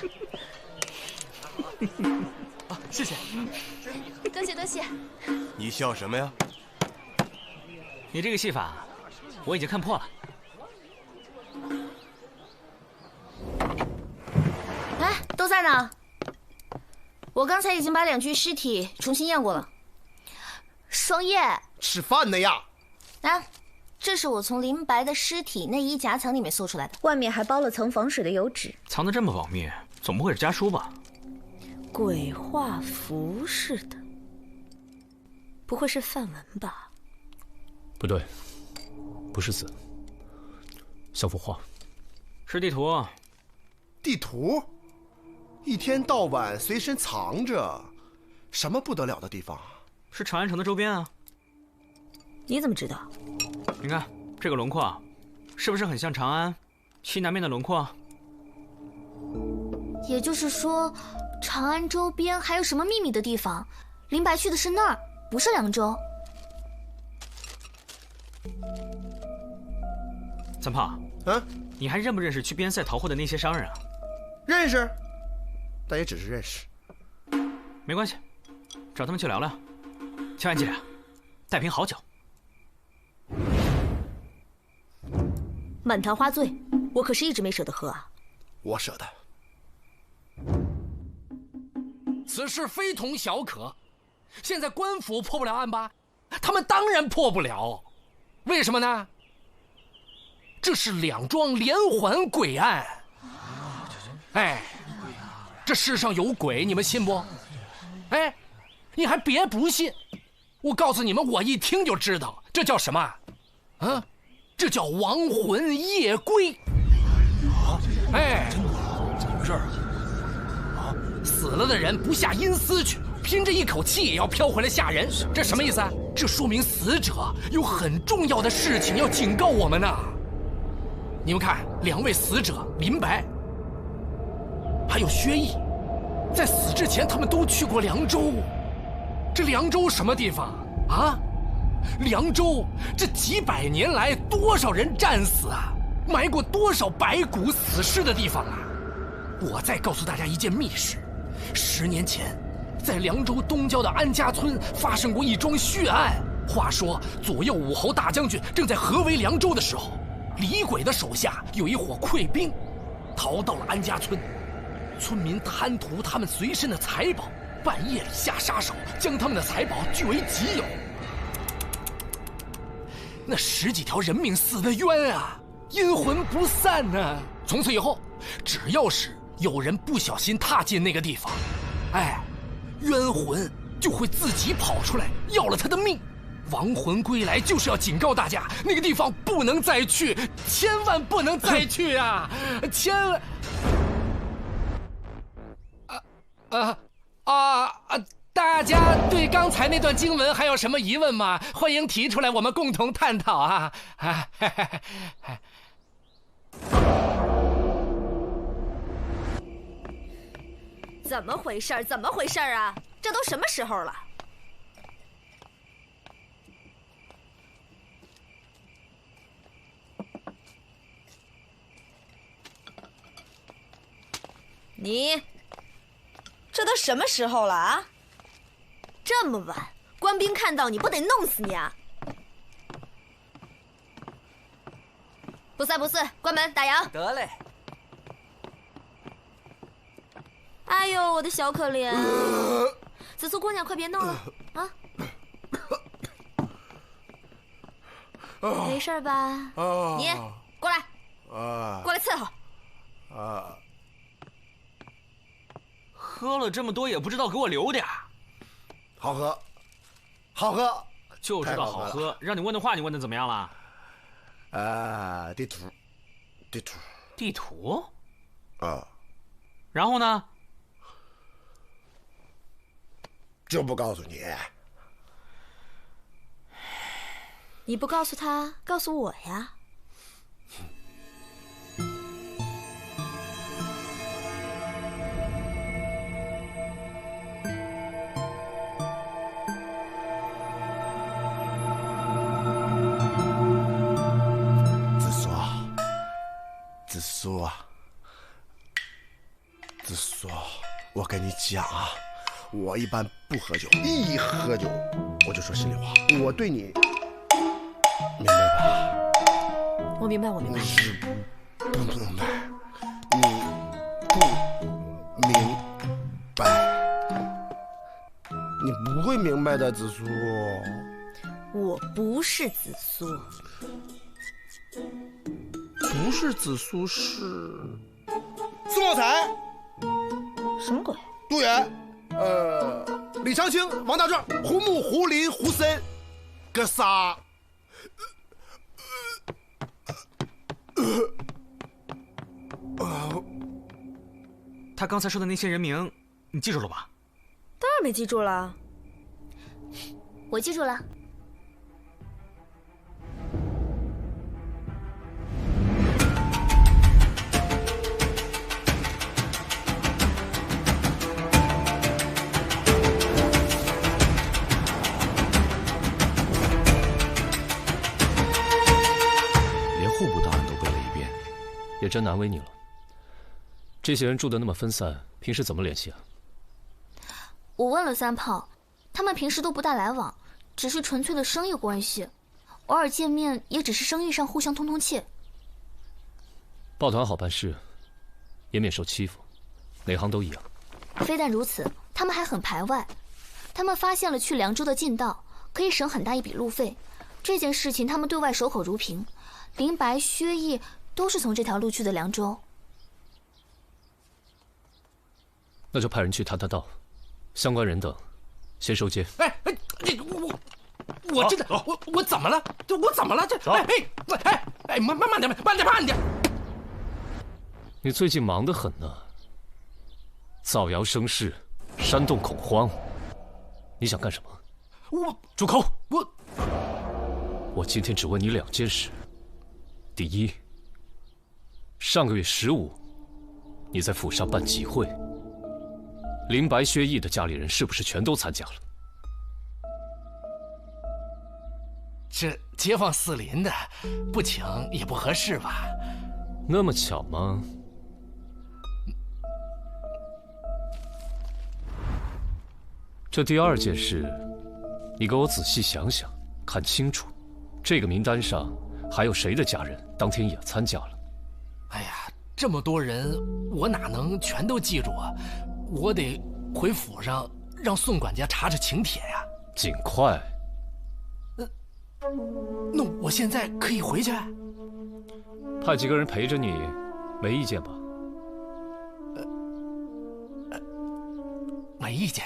谢谢。多谢多谢。你笑什么呀？你这个戏法，我已经看破了。哎，都在呢。我刚才已经把2具尸体重新验过了。双叶，吃饭呢呀！啊，这是我从林白的尸体内衣夹层里面搜出来的，外面还包了层防水的油纸。藏得这么保密，总不会是家书吧？鬼画符似的，不会是范文吧？不对，不是字，像幅画。是地图。地图？一天到晚随身藏着，什么不得了的地方？是长安城的周边啊。你怎么知道？你看这个轮廓，是不是很像长安西南面的轮廓？也就是说，长安周边还有什么秘密的地方？林白去的是那儿，不是凉州。三胖，你还认不认识去边塞逃货的那些商人啊？认识，但也只是认识。没关系，找他们去聊聊。千万记着，带瓶好酒。满堂花醉，我可是一直没舍得喝啊。我舍得。此事非同小可，现在官府破不了案吧？他们当然破不了，为什么呢？这是两桩连环鬼案。哎，这世上有鬼，你们信不？哎，你还别不信，我告诉你们，我一听就知道，这叫什么？啊，这叫亡魂夜归。哎，怎么回事啊？死了的人不下阴司去，拼着一口气也要飘回来吓人，这什么意思啊？这说明死者有很重要的事情要警告我们呢。你们看，两位死者林白还有薛毅，在死之前他们都去过凉州。这凉州什么地方啊？凉州这几百年来多少人战死啊，埋过多少白骨死尸的地方啊！我再告诉大家一件密事：10年前，在凉州东郊的安家村发生过一桩血案。话说左右武侯大将军正在合围凉州的时候，李鬼的手下有一伙溃兵，逃到了安家村。村民贪图他们随身的财宝，半夜里下杀手，将他们的财宝据为己有。那10几条人命死得冤啊，阴魂不散呢。从此以后，只要是有人不小心踏进那个地方，哎，冤魂就会自己跑出来要了他的命。亡魂归来就是要警告大家，那个地方不能再去，千万不能再去啊！千万大家对刚才那段经文还有什么疑问吗？欢迎提出来，我们共同探讨啊！怎么回事？怎么回事啊？这都什么时候了？你，这都什么时候了啊？这么晚，官兵看到你不得弄死你啊！不三不四，关门打烊。得嘞。哎呦，我的小可怜，紫苏姑娘，快别闹了啊！没事吧？你过来，过来伺候。喝了这么多也不知道给我留点。好喝，好喝，就知道好喝。让你问的话，你问的怎么样了？地图，地图。啊。然后呢？就不告诉你。你不告诉他，告诉我呀。紫苏，我跟你讲啊，我一般不喝酒，一喝酒我就说心里话。我对你，明白吧？我明白，我明白。是不明白，你不明白，你不会明白的，紫苏。我不是紫苏。不是紫苏，是苏有才。什么鬼？杜远，李长青、王大壮、胡木、胡林、胡森，哥仨。他刚才说的那些人名，你记住了吧？当然没记住了。我记住了。连户部档案都背了一遍，也真难为你了。这些人住得那么分散，平时怎么联系啊？我问了三炮，他们平时都不大来往，只是纯粹的生意关系，偶尔见面也只是生意上互相通气。抱团好办事，也免受欺负，哪行都一样。非但如此，他们还很排外。他们发现了去凉州的近道，可以省很大一笔路费。这件事情他们对外守口如瓶，林白、薛毅都是从这条路去的凉州。那就派人去谈谈道，相关人等先收监。我真的我怎么了？我怎么了？慢点！你最近忙得很呢，造谣生事，煽动恐慌，你想干什么？住口！我今天只问你2件事。第一，上个月15，你在府上办集会。林白、薛毅的家里人是不是全都参加了？这街坊四邻的，不请也不合适吧？那么巧吗？这第2件事，你给我仔细想想，看清楚，这个名单上还有谁的家人当天也参加了？哎呀，这么多人，我哪能全都记住啊？我得回府上让宋管家查查请帖呀。尽快。那我现在可以回去？派几个人陪着你，没意见吧？没意见。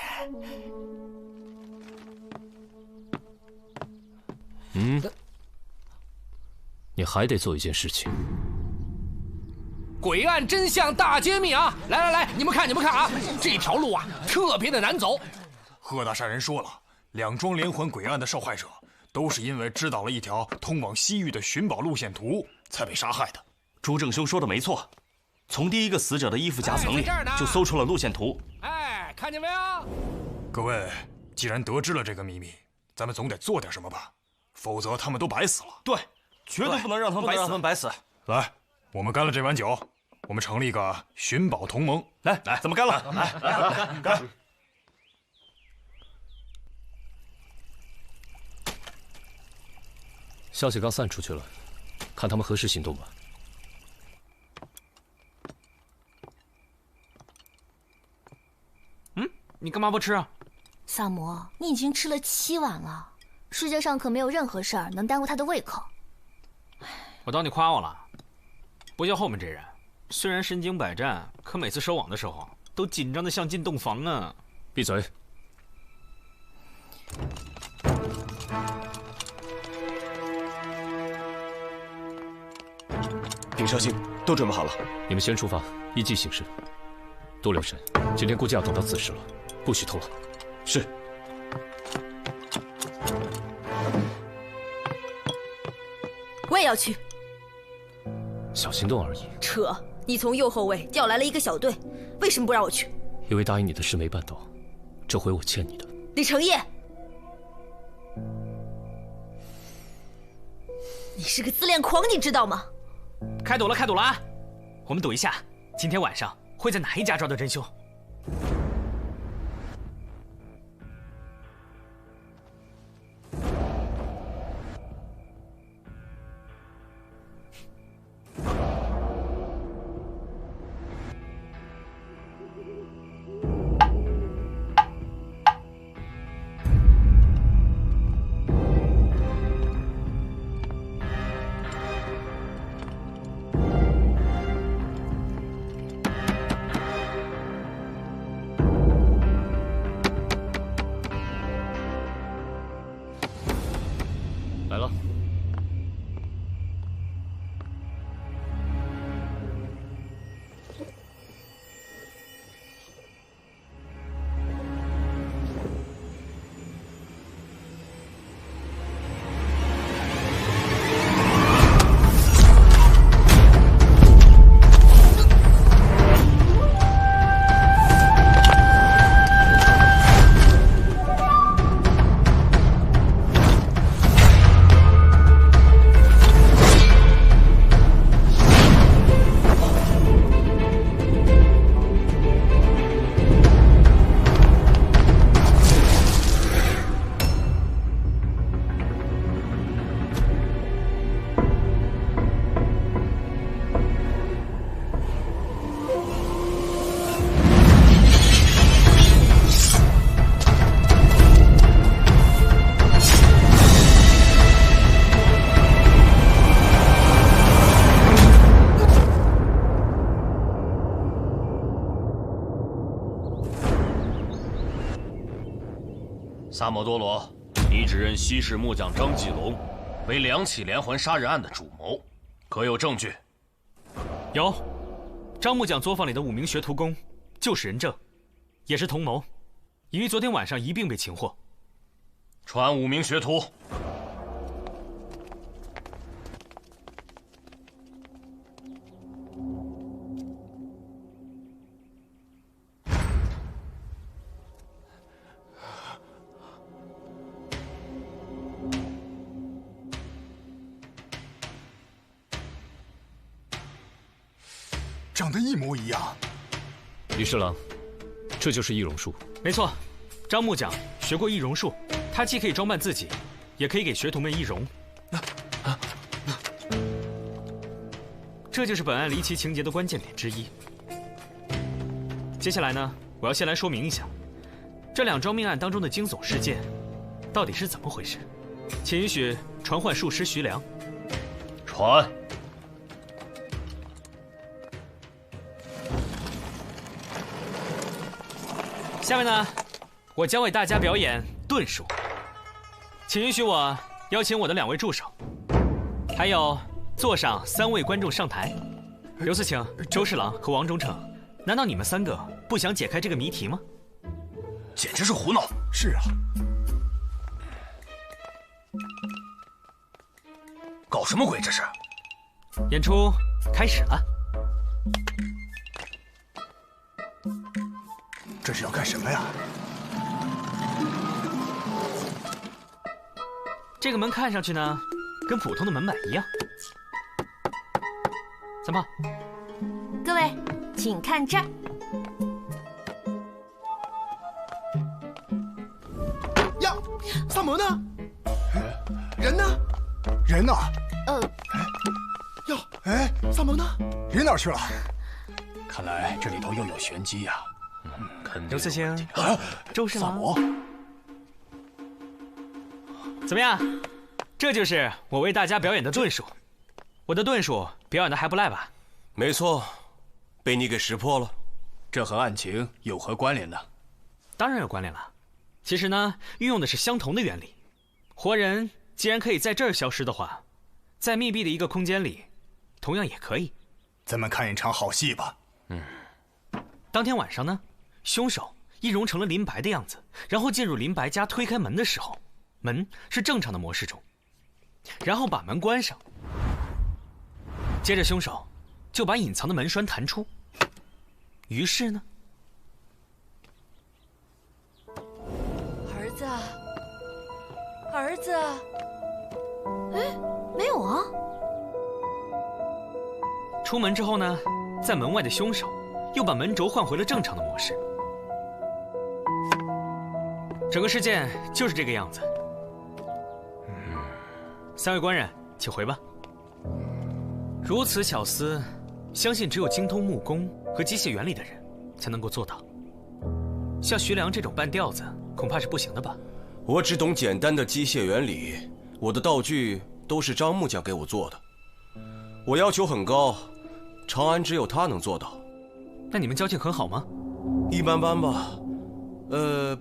你还得做一件事情。诡案真相大揭秘啊！来，你们看啊，这条路啊特别的难走。贺大善人说了，两桩连环诡案的受害者都是因为知道了一条通往西域的寻宝路线图才被杀害的。朱正兄说的没错，从第一个死者的衣服夹层里就搜出了路线图。哎，看见没有？各位，既然得知了这个秘密，咱们总得做点什么吧，否则他们都白死了。对，绝对不能让他们白死。来，我们干了这碗酒，我们成立一个寻宝同盟。来，咱们干了！来，干！消息刚散出去了，看他们何时行动吧。你干嘛不吃啊？萨摩，你已经吃了7碗了，世界上可没有任何事儿能耽误他的胃口。我当你夸我了，不像后面这人，虽然身经百战，可每次收网的时候都紧张的像进洞房啊！闭嘴！禀少卿，都准备好了，你们先出发，依计行事。多留神，今天估计要等到子时了，不许偷懒。是。我也要去。小行动而已。扯！你从右后卫调来了一个小队，为什么不让我去？因为答应你的事没办到，这回我欠你的。李成业，你是个自恋狂，你知道吗？开赌了啊！我们赌一下，今天晚上会在哪一家抓到真凶？萨摩多罗，你指认西市木匠张继龙为2起连环杀人案的主谋，可有证据？有，张木匠作坊里的5名学徒工就是人证，也是同谋，已于昨天晚上一并被擒获。传5名学徒。长得一模一样。李侍郎，这就是易容术。没错，张木匠学过易容术，他既可以装扮自己，也可以给学徒们易容。这就是本案离奇情节的关键点之一。接下来呢，我要先来说明一下，这2桩命案当中的惊悚事件到底是怎么回事。请允许传唤术师徐良。传。下面呢，我将为大家表演遁术，请允许我邀请我的2位助手，还有座上3位观众上台。刘思请、周侍郎和王忠诚，难道你们3个不想解开这个谜题吗？简直是胡闹！是啊，搞什么鬼这是？演出开始了。这是要干什么呀？这个门看上去呢，跟普通的门板一样。三炮，各位，请看这儿。呀，萨摩呢？人呢？人呢？哟，哎，萨摩呢？人哪儿去了？看来这里头又有玄机呀。刘慈欣，周侍郎，萨摩，怎么样？这就是我为大家表演的遁术。我的遁术表演的还不赖吧？没错，被你给识破了。这和案情有何关联呢？当然有关联了。其实呢，运用的是相同的原理。活人既然可以在这儿消失的话，在密闭的一个空间里，同样也可以。咱们看一场好戏吧。当天晚上呢，凶手易容成了林白的样子，然后进入林白家，推开门的时候，门是正常的模式中，然后把门关上。接着凶手就把隐藏的门栓弹出，于是呢，儿子，儿子，哎，没有啊。出门之后呢，在门外的凶手又把门轴换回了正常的模式。整个事件就是这个样子。3位官人，请回吧。如此巧思，相信只有精通木工和机械原理的人才能够做到。像徐良这种半吊子，恐怕是不行的吧？我只懂简单的机械原理，我的道具都是张木匠给我做的。我要求很高，长安只有他能做到。那你们交情很好吗？一般般吧。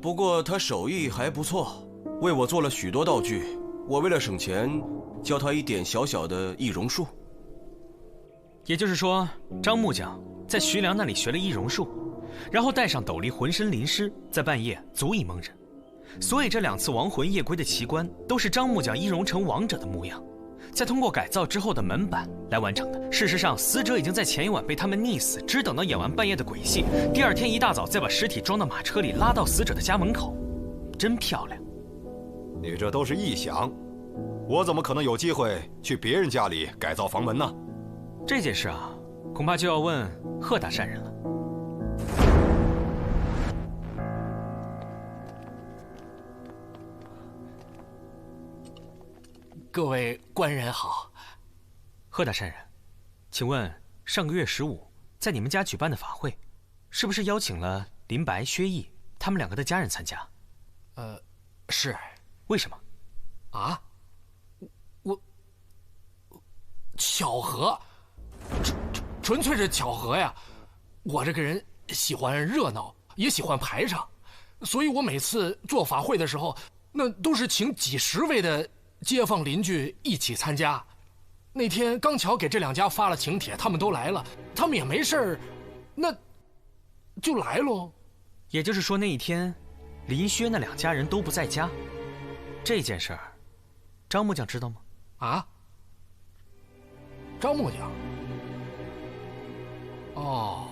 不过他手艺还不错，为我做了许多道具。我为了省钱，教他一点小小的易容术。也就是说，张木匠在徐良那里学了易容术，然后戴上斗笠，浑身淋湿，在半夜足以蒙人。所以这2次亡魂夜归的奇观，都是张木匠易容成亡者的模样，再通过改造之后的门板来完成的。事实上，死者已经在前一晚被他们溺死，只等到演完半夜的鬼戏，第2天一大早再把尸体装到马车里，拉到死者的家门口。真漂亮。你这都是臆想，我怎么可能有机会去别人家里改造房门呢？这件事啊，恐怕就要问贺大善人了。各位官人好。贺大善人，请问上个月15在你们家举办的法会，是不是邀请了林白、薛毅他们2个的家人参加？是。为什么？啊？我巧合，纯粹是巧合呀！我这个人喜欢热闹，也喜欢排场，所以我每次做法会的时候，那都是请几十位的街坊邻居一起参加。那天刚巧给这2家发了请帖，他们都来了，他们也没事儿，那就来喽。也就是说，那一天，林薛那2家人都不在家。这件事儿，张木匠知道吗？啊？张木匠？哦，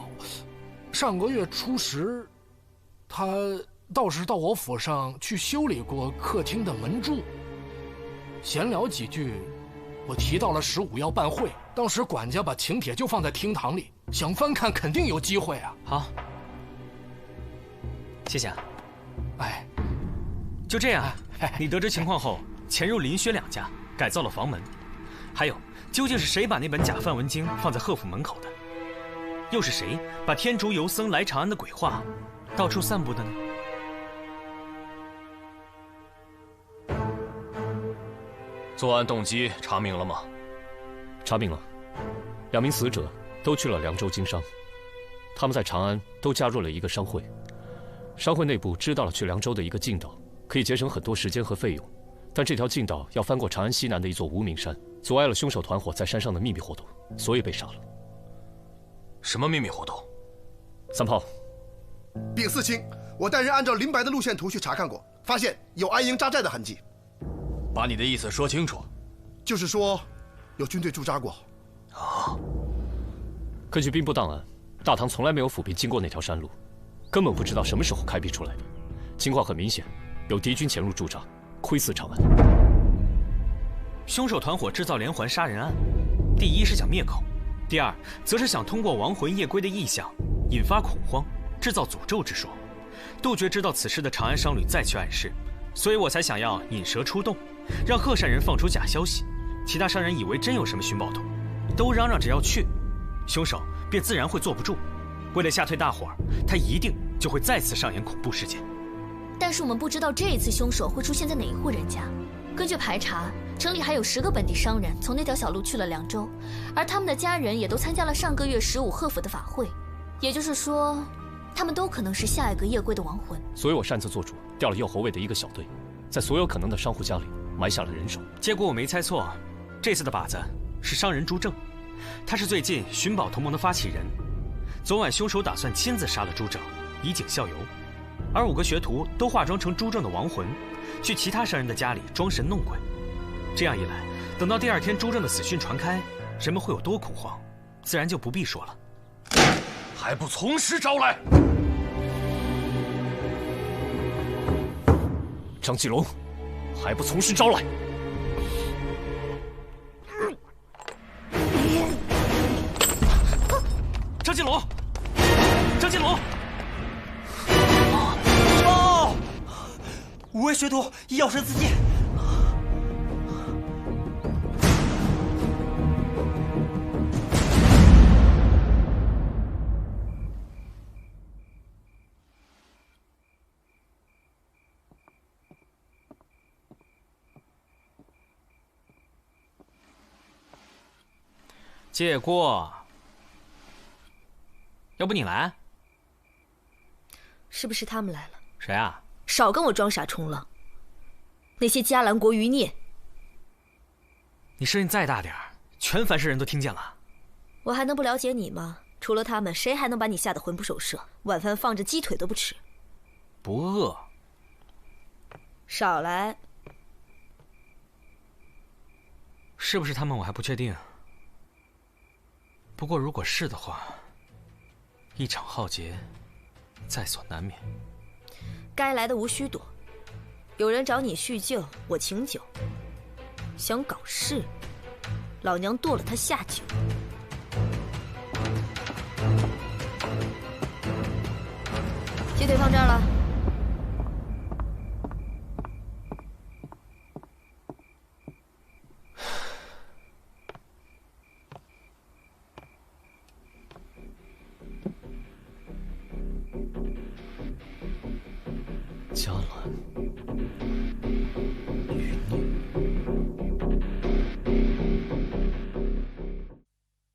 上个月初10，他倒是到我府上去修理过客厅的门柱。闲聊几句，我提到了15要办会，当时管家把请帖就放在厅堂里，想翻看肯定有机会啊。好，谢谢啊。哎，就这样，你得知情况后，潜入林薛2家，改造了房门。还有，究竟是谁把那本假梵文经放在贺府门口的？又是谁把天竺游僧来长安的鬼话到处散布的呢？作案动机查明了吗？查明了，2名死者都去了凉州经商，他们在长安都加入了一个商会，商会内部知道了去凉州的一个径道，可以节省很多时间和费用，但这条径道要翻过长安西南的一座无名山，阻碍了凶手团伙在山上的秘密活动，所以被杀了。什么秘密活动？三炮，禀四卿，我带人按照林白的路线图去查看过，发现有安营扎寨的痕迹。把你的意思说清楚。就是说，有军队驻扎过。啊！根据兵部档案，大唐从来没有府兵经过那条山路，根本不知道什么时候开辟出来的。情况很明显，有敌军潜入驻扎，窥伺长安。凶手团伙制造连环杀人案，第一是想灭口，第二则是想通过亡魂夜归的异象，引发恐慌，制造诅咒之说，杜绝知道此事的长安商旅再去暗示。所以我才想要引蛇出洞，让鹤山人放出假消息，其他商人以为真有什么寻宝图，都嚷嚷着要去，凶手便自然会坐不住。为了吓退大伙儿，他一定就会再次上演恐怖事件。但是我们不知道这一次凶手会出现在哪一户人家。根据排查，城里还有10个本地商人从那条小路去了凉州，而他们的家人也都参加了上个月15贺府的法会，也就是说，他们都可能是下一个夜归的亡魂。所以我擅自做主，调了右侯卫的一个小队，在所有可能的商户家里埋下了人手。结果我没猜错，这次的靶子是商人朱正，他是最近寻宝同盟的发起人。昨晚凶手打算亲自杀了朱正，以儆效尤，而5个学徒都化妆成朱正的亡魂，去其他商人的家里装神弄鬼。这样一来，等到第2天朱正的死讯传开，人们会有多恐慌，自然就不必说了。还不从实招来！张继龙，还不从实招来！张继龙，张继龙！报！5位学徒咬舌自尽。借过，要不你来？是不是他们来了？谁啊？少跟我装傻充愣！那些迦兰国余孽！你声音再大点儿，全樊氏人都听见了。我还能不了解你吗？除了他们，谁还能把你吓得魂不守舍？晚饭放着鸡腿都不吃。不饿。少来。是不是他们我还不确定。不过如果是的话，一场浩劫在所难免。该来的无需躲。有人找你叙旧，我请酒。想搞事，老娘剁了他下酒。鸡腿放这儿了。迦兰，